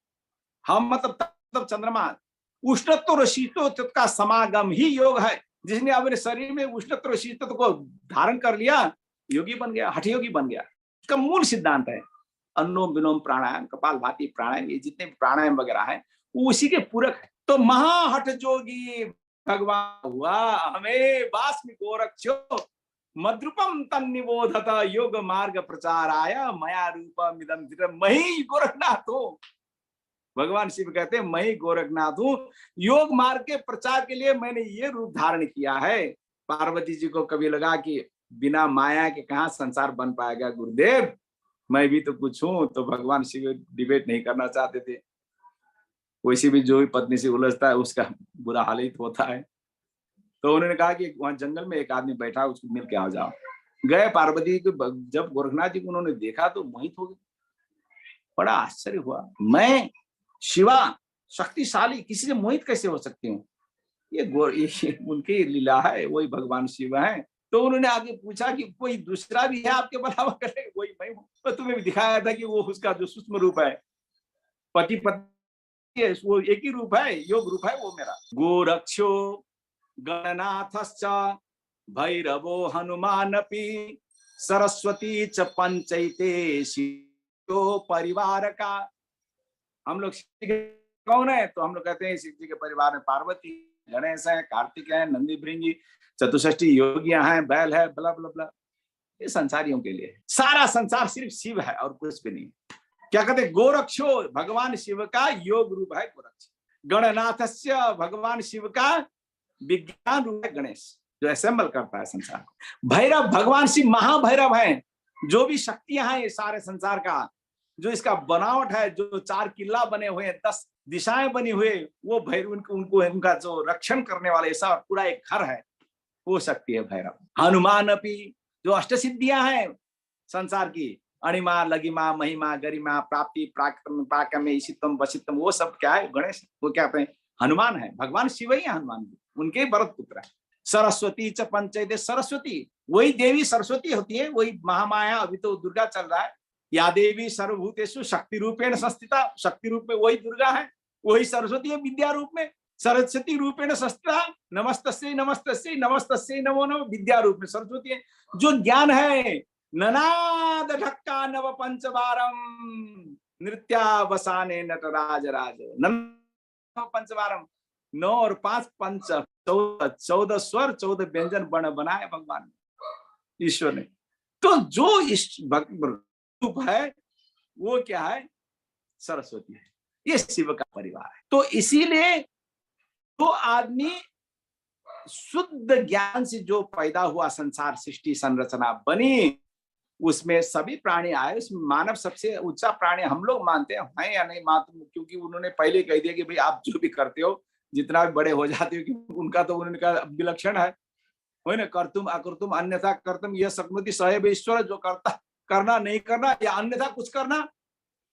हम मतलब चंद्रमा, उष्णत्व और शीतोत्व का समागम ही योग है। जिसने अपने शरीर में उष्णत्व और शीतोत्व को धारण कर लिया, योगी बन गया, हठ योगी बन गया। इसका मूल सिद्धांत है अनुलोम विलोम प्राणायाम, कपालभाति प्राणायाम, ये जितने प्राणायाम वगैरह हैं वो उसी के पूरक है। तो महाहठ जोगी भगवान हुआ हमें वास्मि गोरक्षो मद्रुपम तन्निबोधत योग मार्ग प्रचाराय मया रूपम इदं धृतम्। मही गोरखनाथ हूँ, भगवान शिव कहते हैं मैं ही गोरखनाथ हूँ, योग मार्ग के प्रचार के लिए मैंने ये रूप धारण किया है। पार्वती जी को कभी लगा कि बिना माया के कहाँ संसार बन पाएगा गुरुदेव, मैं भी तो कुछ हूँ। तो भगवान शिव डिबेट नहीं करना चाहते थे। वैसे भी जो भी पत्नी से उलझता है उसका बुरा हाल ही होता है। तो उन्होंने कहा कि वहां जंगल में एक आदमी बैठा, उसको मिल के आ जाओ। गए, पार्वती को जब गोरखनाथ जी को उन्होंने देखा तो मोहित हो गए, बड़ा आश्चर्य हुआ। मैं शिवा शक्तिशाली, किसी से मोहित कैसे हो सकती हूँ? ये उनकी लीला है, वही भगवान शिव है। तो उन्होंने आगे पूछा कि कोई दूसरा भी है आपके बराबर करे? वही मैं हूँ। तो तुम्हें भी दिखाया था कि वो उसका जो सूक्ष्म रूप है, पति पत्नी, वो एक ही रूप है, योग रूप है वो मेरा। गोरक्षो गणनाथश्च भैरवो हनुमानपि सरस्वती च पंचैते शिव परिवार का। हम लोग शिव जी कौन है? तो हम लोग कहते हैं शिव जी के परिवार में पार्वती, गणेश है, कार्तिक है, नंदी भृंगी, चतुष्टि योगियां हैं, बैल है, बला बला बला। ये संसारियों के लिए, सारा संसार सिर्फ शिव है और कुछ भी नहीं। क्या कहते? गोरक्षो, भगवान शिव का योग रूप है गोरक्ष। गणनाथस्य, भगवान शिव का विज्ञान रूप है गणेश, जो असेंबल करता है संसार को। भैरव, भगवान शिव महाभैरव हैं। जो भी शक्तियां हैं ये सारे संसार का, जो इसका बनावट है, जो 4 किला बने हुए हैं, 10 दिशाएं बनी हुए, वो भैरव, उनको उनका जो रक्षण करने वाले ऐसा पूरा एक घर है, वो शक्ति है भैरव। हनुमान अपी, जो अष्टसिद्धियां हैं संसार की, अणिमा, लगिमा, महिमा, गरिमा, प्राप्ति, प्राक्रम, पाकम, ईशितम, वशितम, वो सब क्या है? गणेश, वो क्या कहते हैं? हनुमान है। भगवान शिव ही है हनुमान जी, उनके भरत पुत्र है। सरस्वती च पंचैते, सरस्वती वही देवी सरस्वती होती है, वही महामाया। अभी तो दुर्गा चल रहा है। या देवी सर्वभूतेषु शक्ति रूपेण संस्थिता, शक्ति रूप में वही दुर्गा है, वही सरस्वती है विद्या रूप में। सरस्वती रूपेण संस्थिता, नमस्तस्यै नमस्तस्यै नमस्तस्यै नमो नमः, विद्या रूप में सरस्वती है। जो ज्ञान है, ननाद ढक्का नव पंचवारम नृत्यावसाने नटराज राज, नव पंचवारम, 9 और 5 पंच, 14 स्वर, 14 व्यंजन बन बनाए भगवान ईश्वर ने। तो जो रूप है वो क्या है? सरस्वती है। ये शिव का परिवार है। तो इसीलिए तो आदमी शुद्ध ज्ञान से जो पैदा हुआ, संसार सृष्टि संरचना बनी, उसमें सभी प्राणी आए। उसमें मानव सबसे ऊंचा प्राणी हम लोग मानते हैं या नहीं मानते, क्योंकि उन्होंने पहले कह दिया कि भाई आप जो भी करते हो, जितना भी बड़े हो जाते हो, कि उनका तो उन्होंने कहा विलक्षण है ना, कर्तुम अकर्तुम अन्यथा कर्तुम यह शक्नोति सएव ईश्वर। जो करता, करना नहीं करना या अन्यथा कुछ करना,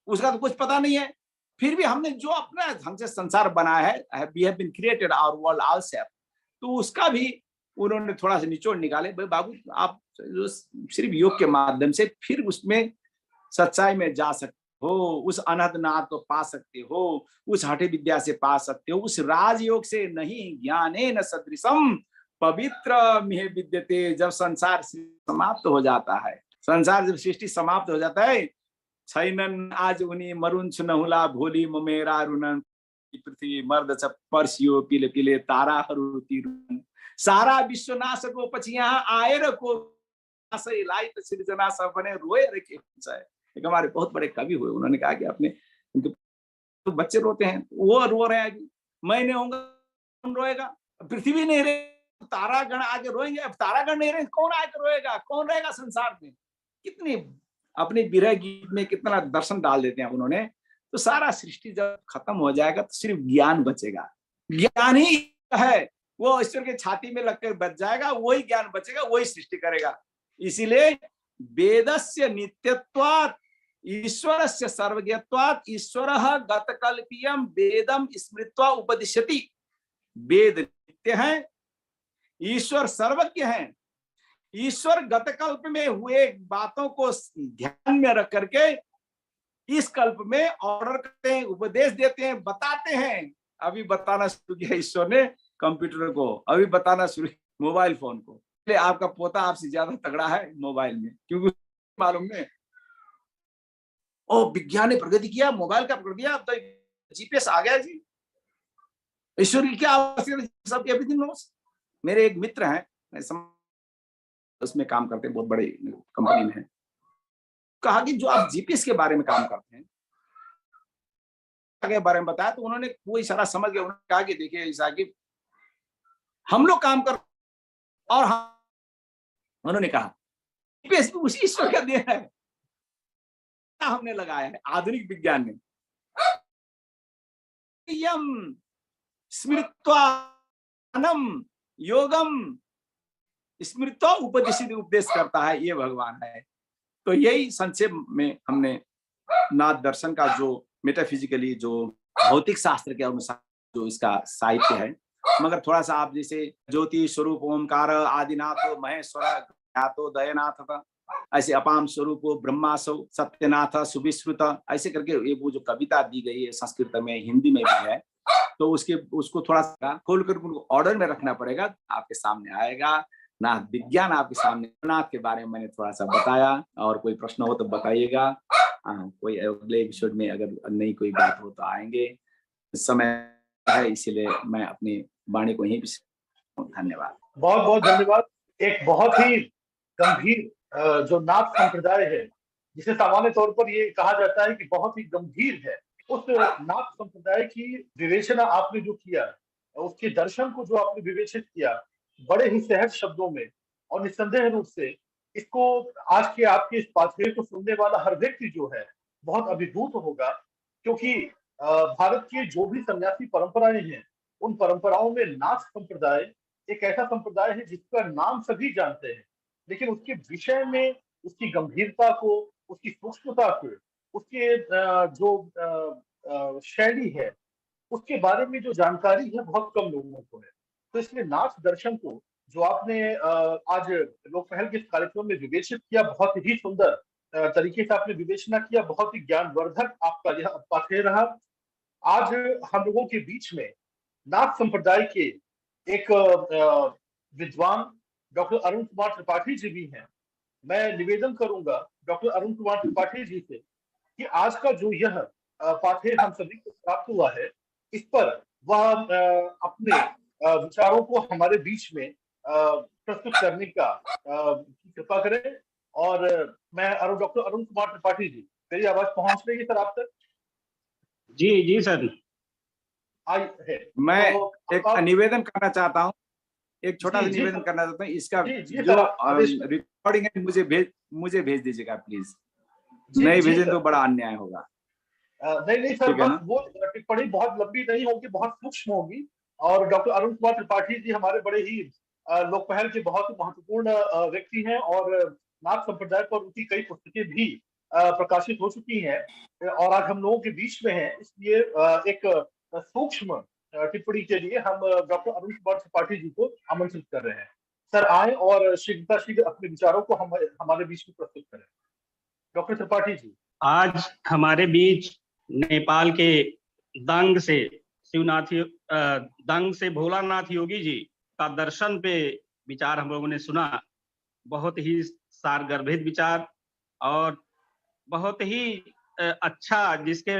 उसका तो कुछ पता नहीं है। फिर भी हमने जो अपना हमसे संसार बनाया है, we have been created our world also, तो उसका भी उन्होंने थोड़ा सा निचोड़ निकाले। भाई बाबू, आप सिर्फ योग के माध्यम से फिर उसमें सच्चाई में जा सकते हो, उस अनहद नाद को पा सकते हो, उस हठे विद्या से पा सकते हो, उस राजयोग से नहीं। ज्ञाने न सदृशम पवित्र मिह विद्यते। जब संसार समाप्त हो जाता है, संसार जब सृष्टि समाप्त हो जाता है, छैनन आज उनी मरुन सुनहुला भोली ममेरा रुनन पृथ्वी मर्द छ पर्सियो पिले पिले ताराहरू तिरुन। सारा विश्व नाश को पछि यहाँ आएर को नाशैलाई त सृजना सबने रोएर के हुन्छ है। एक हमारे बहुत बड़े कवि हुए, उन्होंने कहा कि अपने उनके तो बच्चे रोते हैं, वो रो रहे हैं, मैं नहीं होऊंगा कौन रोएगा? पृथ्वी नहीं रहे, तारागण आके रोएंगे। अब तारागण नहीं रहे, कौन आके रोएगा? कौन रहेगा संसार में? कितनी अपने विरह गीत में कितना दर्शन डाल देते हैं उन्होंने। तो सारा सृष्टि जब खत्म हो जाएगा तो सिर्फ ज्ञान बचेगा। ज्ञान ही है, वो ईश्वर के छाती में लगकर बच जाएगा, वही ज्ञान बचेगा, वही सृष्टि करेगा। इसीलिए वेदस्य नित्यत्वात् ईश्वरस्य सर्वज्ञत्वात् ईश्वरः गतकल्पियं वेदम स्मृत्वा उपदिश्यति। वेद नित्य है, ईश्वर सर्वज्ञ है, ईश्वर गत कल्प में हुए बातों को ध्यान में रख करके इस कल्प में ऑर्डर करते हैं, उपदेश देते हैं, बताते हैं। अभी बताना शुरू किया ईश्वर ने कंप्यूटर को, अभी बताना शुरू मोबाइल फोन को। आपका पोता आपसे ज्यादा तगड़ा है मोबाइल में, क्योंकि मालूम नहीं ओ विज्ञान ने प्रगति किया, मोबाइल का कर दिया, अब तो जीपीएस आ गया जी। ईश्वर की क्या आवश्यकता, सब एवरीथिंग नोस। मेरे एक मित्र हैं, उसमें काम करते हैं, बहुत बड़ी कंपनी में है। कहा कि जो आप जीपीएस के बारे में काम करते हैं के बारे में बताया, तो उन्होंने वो इशारा समझ गया। उन्होंने कहा कि देखिए ईसाकी, हम लोग काम कर और उन्होंने कहा जीपीएस भी उसी ईश्वर का देन है, हमने लगाया है आधुनिक विज्ञान में। यम स्मृत्वानम योगम, स्मृत्वा उपदेशित, उपदेश करता है, ये भगवान है। तो यही संक्षेप में हमने नाथ दर्शन का जो मेटाफिजिकली, जो भौतिक शास्त्र के अनुसार जो इसका साहित्य है, मगर थोड़ा सा आप जैसे ज्योति स्वरूप ओमकार आदिनाथ महेश्वर ज्ञातो दयनाथ, ऐसे अपाम स्वरूप ब्रह्मासो सत्यनाथ सुविश्रुत, ऐसे करके ये वो जो कविता दी गई है संस्कृत में, हिंदी में भी है, तो उसको थोड़ा सा खोल कर उनको ऑर्डर में रखना पड़ेगा, आपके सामने आएगा। नाथ विज्ञान आपके सामने, नाथ के बारे में मैंने थोड़ा सा बताया, और कोई प्रश्न हो तो बताइएगा। कोई अगले एपिसोड में अगर नई कोई बात हो तो आएंगे, समय है इसीलिए मैं अपनी वाणी को यहीं पे। धन्यवाद, बहुत बहुत धन्यवाद। एक बहुत ही गंभीर जो नाथ संप्रदाय है, जिसे सामान्य तौर पर ये कहा जाता है कि बहुत ही गंभीर है, उस नाथ संप्रदाय की विवेचना आपने जो किया, उसके दर्शन को जो आपने विवेचित किया बड़े ही सहज शब्दों में, और निस्संदेह रूप से इसको आज के आपके इस पाठ्यक्रम को सुनने वाला हर व्यक्ति जो है बहुत अभिभूत होगा, क्योंकि भारत की जो भी सन्यासी परंपराएं हैं, उन परंपराओं में नाथ संप्रदाय एक ऐसा संप्रदाय है जिसका नाम सभी जानते हैं, लेकिन उसके विषय में, उसकी गंभीरता को, उसकी सूक्ष्मता को, उसके जो शैली है, उसके बारे में जो जानकारी है बहुत कम लोगों को है। तो इसलिए नाथ दर्शन को जो आपने आज लोक पहल के कार्यक्रम में विवेचित किया, बहुत ही सुंदर तरीके से आपने विवेचना किया, बहुत ही ज्ञानवर्धक आपका यह पाठ्य रहा। आज हम लोगों के बीच में नाथ संप्रदाय के एक विद्वान डॉक्टर अरुण कुमार त्रिपाठी जी भी हैं। मैं निवेदन करूंगा डॉक्टर अरुण कुमार त्रिपाठी जी से कि आज का जो यह पाठ्य हम सभी को प्राप्त हुआ है, इस पर वह अपने विचारों को हमारे बीच में प्रस्तुत करने का कृपा करें। और मैं डॉक्टर अरुण कुमार त्रिपाठी जी, मेरी आवाज पहुंच रही है सर आप तक? जी जी सर, आई है। मैं तो एक निवेदन करना चाहता हूँ, एक छोटा सा निवेदन करना चाहता हूँ। इसका जो रिकॉर्डिंग है मुझे भेज दीजिएगा प्लीज, नहीं भेजें तो बड़ा अन्याय होगा। नहीं सर, बस वो टिप्पणी बहुत लंबी नहीं होगी, बहुत सूक्ष्म होगी। और डॉक्टर अरुण कुमार त्रिपाठी जी हमारे बड़े ही लोक पहल के बहुत महत्वपूर्ण व्यक्ति हैं, और नाथ संप्रदाय पर उनकी कई पुस्तकें भी प्रकाशित हो चुकी हैं, और आज हम लोगों के बीच में है। इसलिए एक सूक्ष्म टिप्पणी के लिए हम डॉक्टर अरुण कुमार त्रिपाठी जी को आमंत्रित कर रहे हैं। सर आए और शीघ्र अपने विचारों को हमारे बीच में प्रस्तुत करें। डॉक्टर त्रिपाठी जी, आज हमारे बीच नेपाल के दंग से भोलानाथ योगी जी का दर्शन पे विचार हम लोगों ने सुना। बहुत ही सारगर्भित विचार और बहुत ही अच्छा, जिसके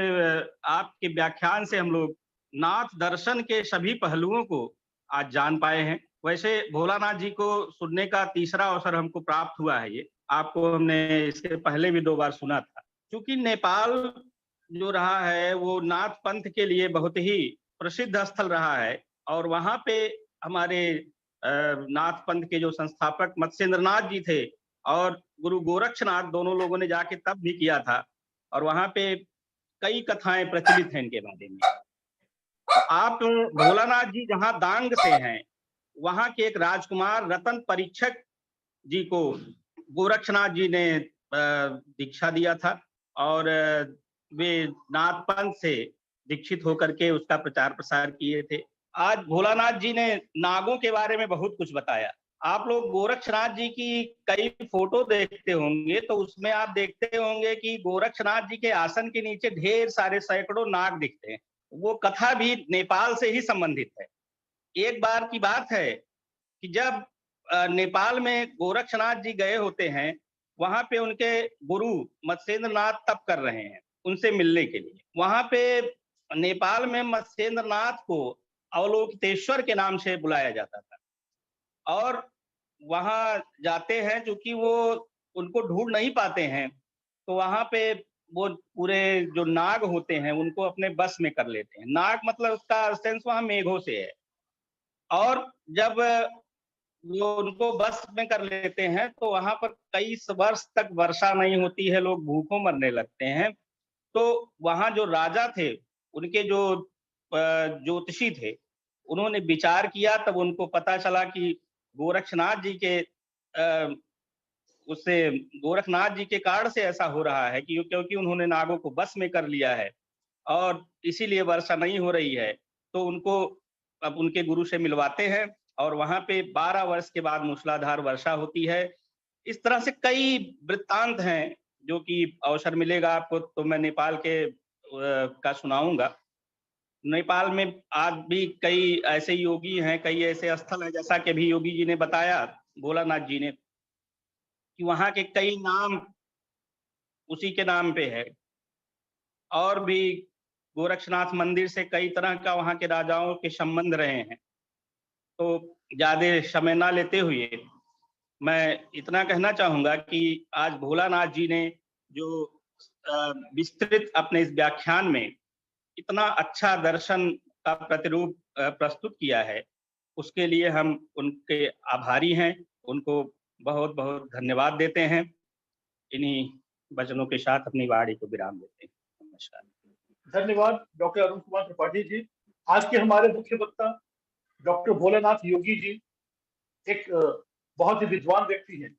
आपके व्याख्यान से हम लोग नाथ दर्शन के सभी पहलुओं को आज जान पाए हैं। वैसे भोलानाथ जी को सुनने का तीसरा अवसर हमको प्राप्त हुआ है। ये आपको हमने इसके पहले भी 2 बार सुना था। क्योंकि नेपाल जो रहा है वो नाथ पंथ के लिए बहुत ही प्रसिद्ध स्थल रहा है, और वहां पे हमारे नाथ पंथ के जो संस्थापक मत्स्येंद्रनाथ जी थे और गुरु गोरक्षनाथ, दोनों लोगों ने जाके तप भी किया था, और वहां पे कई कथाएं प्रचलित हैं इनके बारे में। आप भोलानाथ जी जहाँ दांग से हैं, वहां के एक राजकुमार रतन परीक्षक जी को गोरक्षनाथ जी ने दीक्षा दिया था, और वे नाथ पंथ से दीक्षित होकर के उसका प्रचार प्रसार किए थे। आज भोलानाथ जी ने नागों के बारे में बहुत कुछ बताया। आप लोग गोरक्षनाथ जी की कई फोटो देखते होंगे तो उसमें आप देखते होंगे कि गोरक्षनाथ जी के आसन के नीचे ढेर सारे सैकड़ों नाग दिखते हैं। वो कथा भी नेपाल से ही संबंधित है। एक बार की बात है कि जब नेपाल में गोरक्षनाथ जी गए होते हैं, वहां पे उनके गुरु मत्स्येंद्र नाथ तप कर रहे हैं उनसे मिलने के लिए। वहां पे नेपाल में मत्स्येंद्र नाथ को अवलोकितेश्वर के नाम से बुलाया जाता था और वहां जाते हैं, चूंकि वो उनको ढूंढ नहीं पाते हैं, तो वहां पे वो पूरे जो नाग होते हैं उनको अपने बस में कर लेते हैं। नाग मतलब उसका सेंस वहां मेघों से है। और जब वो उनको बस में कर लेते हैं तो वहां पर कई वर्ष तक वर्षा नहीं होती है, लोग भूखों मरने लगते हैं। तो वहां जो राजा थे, उनके जो ज्योतिषी थे, उन्होंने विचार किया, तब उनको पता चला कि गोरक्षनाथ जी के उससे गोरखनाथ जी के कारण से ऐसा हो रहा है कि क्योंकि उन्होंने नागों को बस में कर लिया है और इसीलिए वर्षा नहीं हो रही है। तो उनको अब उनके गुरु से मिलवाते हैं और वहां पे 12 वर्ष के बाद मूसलाधार वर्षा होती है। इस तरह से कई वृत्तांत हैं जो कि अवसर मिलेगा आपको तो मैं नेपाल के का सुनाऊंगा। नेपाल में आज भी कई ऐसे योगी हैं, कई ऐसे स्थल हैं, जैसा कि अभी योगी जी ने बताया, भोलानाथ जी ने, कि वहाँ के कई नाम उसी के नाम पे है। और भी गोरक्षनाथ मंदिर से कई तरह का वहाँ के राजाओं के संबंध रहे हैं। तो ज्यादा समय ना लेते हुए मैं इतना कहना चाहूंगा कि आज भोलानाथ जी ने जो विस्तृत अपने इस व्याख्यान में इतना अच्छा दर्शन का प्रतिरूप प्रस्तुत किया है, उसके लिए हम उनके आभारी हैं। उनको बहुत बहुत धन्यवाद देते हैं। इन्हीं वचनों के साथ अपनी वाणी को विराम देते हैं। नमस्कार। धन्यवाद डॉक्टर अरुण कुमार त्रिपाठी जी। आज के हमारे मुख्य वक्ता डॉक्टर भोलानाथ योगी जी एक बहुत ही विद्वान व्यक्ति हैं।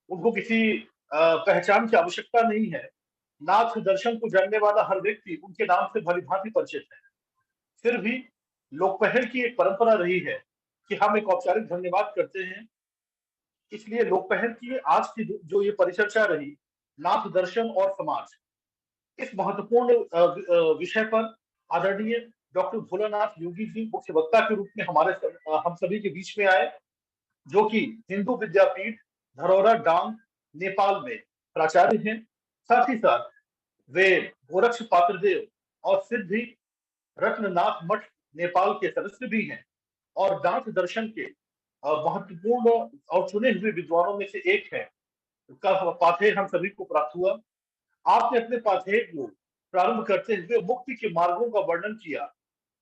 उनको किसी पहचान की आवश्यकता नहीं है। नाथ दर्शन को जानने वाला हर व्यक्ति उनके नाम से भलीभांति परिचित है। फिर भी लोकपहल की एक परंपरा रही है कि हम एक औपचारिक धन्यवाद करते हैं। इसलिए लोकपहल की आज की जो ये परिचर्चा रही, नाथ दर्शन और समाज, इस महत्वपूर्ण विषय पर आदरणीय डॉक्टर भोलानाथ योगी जी मुख्य वक्ता के रूप में हमारे हम सभी के बीच में आए, जो कि हिंदू विद्यापीठ धरौरा डांग नेपाल में प्राचार्य हैं। साथ ही साथ वे गोरक्ष पात्रदेव और सिद्धि रत्ननाथ मठ नेपाल के सदस्य भी हैं और नाथ दर्शन के महत्वपूर्ण और चुने हुए विद्वानों में से एक है। का पाथेय हम सभी को प्राप्त हुआ। आपने अपने पाथेय को प्रारंभ करते हुए मुक्ति के मार्गों का वर्णन किया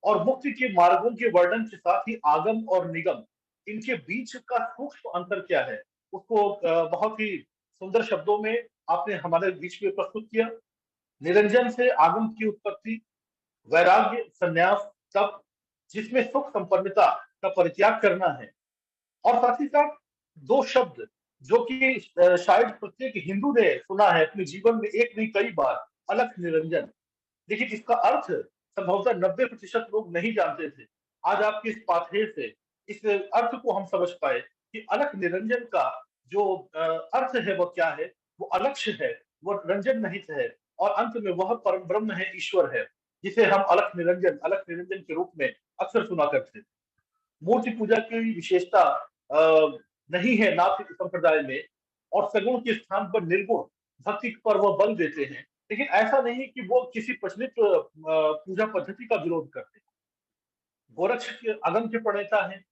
और मुक्ति के मार्गों के वर्णन के साथ ही आगम और निगम, इनके बीच का सूक्ष्म अंतर क्या है, उसको बहुत ही सुंदर शब्दों में आपने हमारे बीच में प्रस्तुत किया। निरंजन से आगम की उत्पत्ति, वैराग्य, संन्यास, तप, जिसमें सुख संपन्नता का परित्याग करना है, और साथ ही साथ दो शब्द जो कि शायद प्रत्येक हिंदू ने सुना है अपने जीवन में एक नहीं कई बार, अलख निरंजन, लेकिन इसका अर्थ संभवतः 90% लोग नहीं जानते थे। आज आपके इस पाथेय से इस अर्थ को हम समझ पाए कि अलख निरंजन का जो अर्थ है वो क्या है। वो अलक्ष्य है, वो रंजन नहीं है, और अंत में वह परम ब्रह्म है, ईश्वर है, जिसे हम अलख निरंजन के रूप में अक्सर सुना करते थे। मूर्ति पूजा की विशेषता नहीं है नाथ संप्रदाय में, और सगुण के स्थान पर निर्गुण भक्ति पर वह बल देते हैं। लेकिन ऐसा नहीं कि वो किसी प्रचलित पूजा पद्धति का विरोध करते हैं। गोरक्ष के अगम के प्रणेता हैं,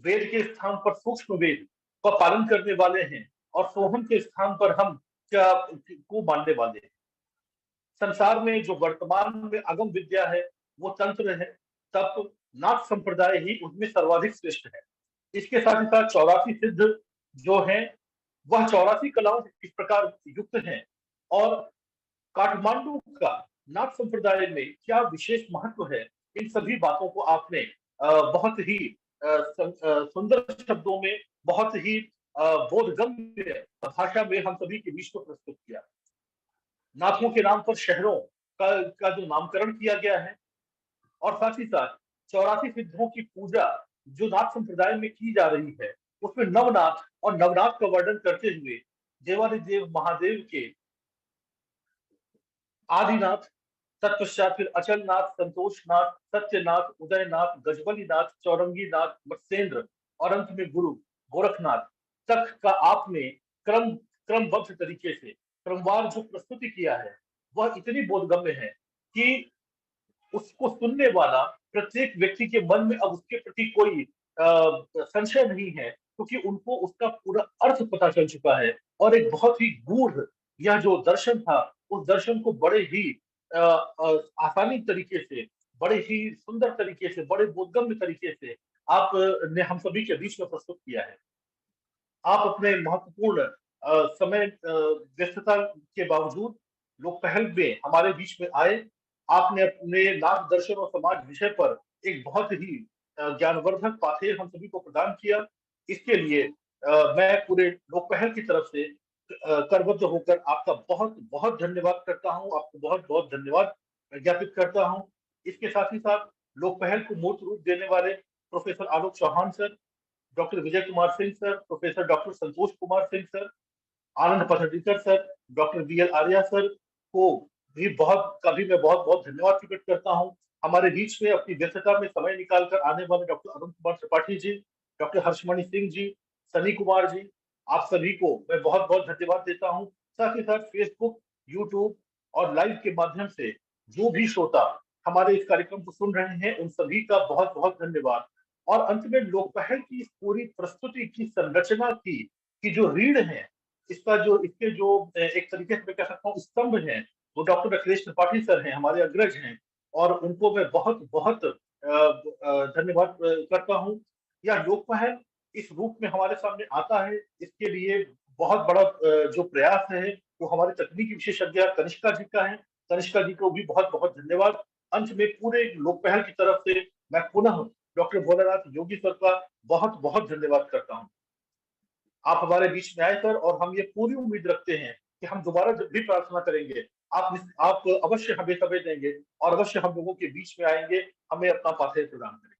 वेद के स्थान पर सूक्ष्म वेद का पालन करने वाले हैं, और सोहम के स्थान पर हम क्या को मानने वाले हैं। संसार में जो वर्तमान में अगम विद्या है वो तंत्र है, तप, नाथ संप्रदाय ही उसमें सर्वाधिक श्रेष्ठ है। इसके साथ ही साथ 84 सिद्ध जो है वह 84 कलाओं इस प्रकार युक्त हैं। और काठमांडू का नाथ संप्रदाय में क्या विशेष महत्व है, इन सभी बातों को आपने बहुत ही सुंदर शब्दों में, बहुत ही बोधगम्य भाषा में हम सभी के बीच में प्रस्तुत किया। नाथों के नाम पर शहरों का जो नामकरण किया गया है, और साथ ही साथ 84 सिद्धों की पूजा जो नाथ संप्रदाय में की जा रही है, उसमें नवनाथ और नवनाथ का वर्णन करते हुए देवादिदेव महादेव के आदिनाथ, तत्पश्चात फिर अचलनाथ, संतोषनाथ, सत्यनाथ, उदयनाथ, गजबलीनाथ, चौरंगीनाथ, मत्स्येंद्र और अंत में गुरु गोरखनाथ तक का आपने क्रमबद्ध तरीके से क्रमवार जो प्रस्तुति किया है वह इतनी बोधगम्य है कि उसको सुनने वाला प्रत्येक व्यक्ति के मन में अब उसके प्रति कोई संशय नहीं है, क्योंकि उनको उसका पूरा अर्थ पता चल चुका है और एक बहुत ही गूढ़ यह जो दर्शन था उस दर्शन को बड़े ही आसानी तरीके से, बड़े ही सुंदर तरीके से, बड़े बोधगम्य तरीके से आप ने हम सभी के बीच में प्रस्तुत किया है। आप अपने महत्वपूर्ण समय व्यस्तता के बावजूद लोक पहल में हमारे बीच में आए। आपने अपने नाथ दर्शन और समाज विषय पर एक बहुत ही ज्ञानवर्धक पाथेय हम सभी को प्रदान किया। इसके लिए मैं पूरे लोक पहल की तरफ से करबद्ध होकर आपका बहुत बहुत धन्यवाद करता हूं, आपको बहुत बहुत धन्यवाद ज्ञापित करता हूं। इसके साथ ही साथ लोक पहल को मूर्त रूप देने वाले professor Alok Chauhan sir, doctor Vijay Kumar Singh sir, professor doctor Santosh Kumar Singh sir, Anand Pathadikar sir, doctor VL Arya sir को भी मैं बहुत बहुत धन्यवाद प्रकट करता हूँ। हमारे बीच में अपनी व्यस्तता में समय निकालकर आने वाले डॉक्टर अरुण कुमार त्रिपाठी जी, डॉक्टर हर्षमणि सिंह जी, सनी कुमार जी, आप सभी को मैं बहुत बहुत धन्यवाद देता हूँ। साथ ही साथ फेसबुक, यूट्यूब और लाइव के माध्यम से जो भी श्रोता हमारे इस कार्यक्रम को सुन रहे हैं उन सभी का बहुत बहुत धन्यवाद। और अंत में लोक पहल की इस पूरी प्रस्तुति की संरचना की जो रीढ़ है, इसके जो एक तरीके से मैं कह सकता हूँ स्तंभ है, वो डॉक्टर अखिलेश त्रिपाठी सर हैं, हमारे अग्रज हैं और उनको मैं बहुत बहुत धन्यवाद करता हूँ। यह लोक पहल इस रूप में हमारे सामने आता है, इसके लिए बहुत बड़ा जो प्रयास है वो हमारे तकनीकी विशेषज्ञ कनिष्का जी का है। कनिष्का जी को भी बहुत बहुत धन्यवाद। अंत में पूरे लोक पहल की तरफ से मैं पुनः डॉक्टर भोलानाथ योगी सर का बहुत बहुत धन्यवाद करता हूँ। आप हमारे बीच में आए सर और हम ये पूरी उम्मीद रखते हैं कि हम दोबारा जब भी प्रार्थना करेंगे आप अवश्य हमें समय देंगे और अवश्य हम लोगों के बीच में आएंगे, हमें अपना पाथेय प्रदान करेंगे।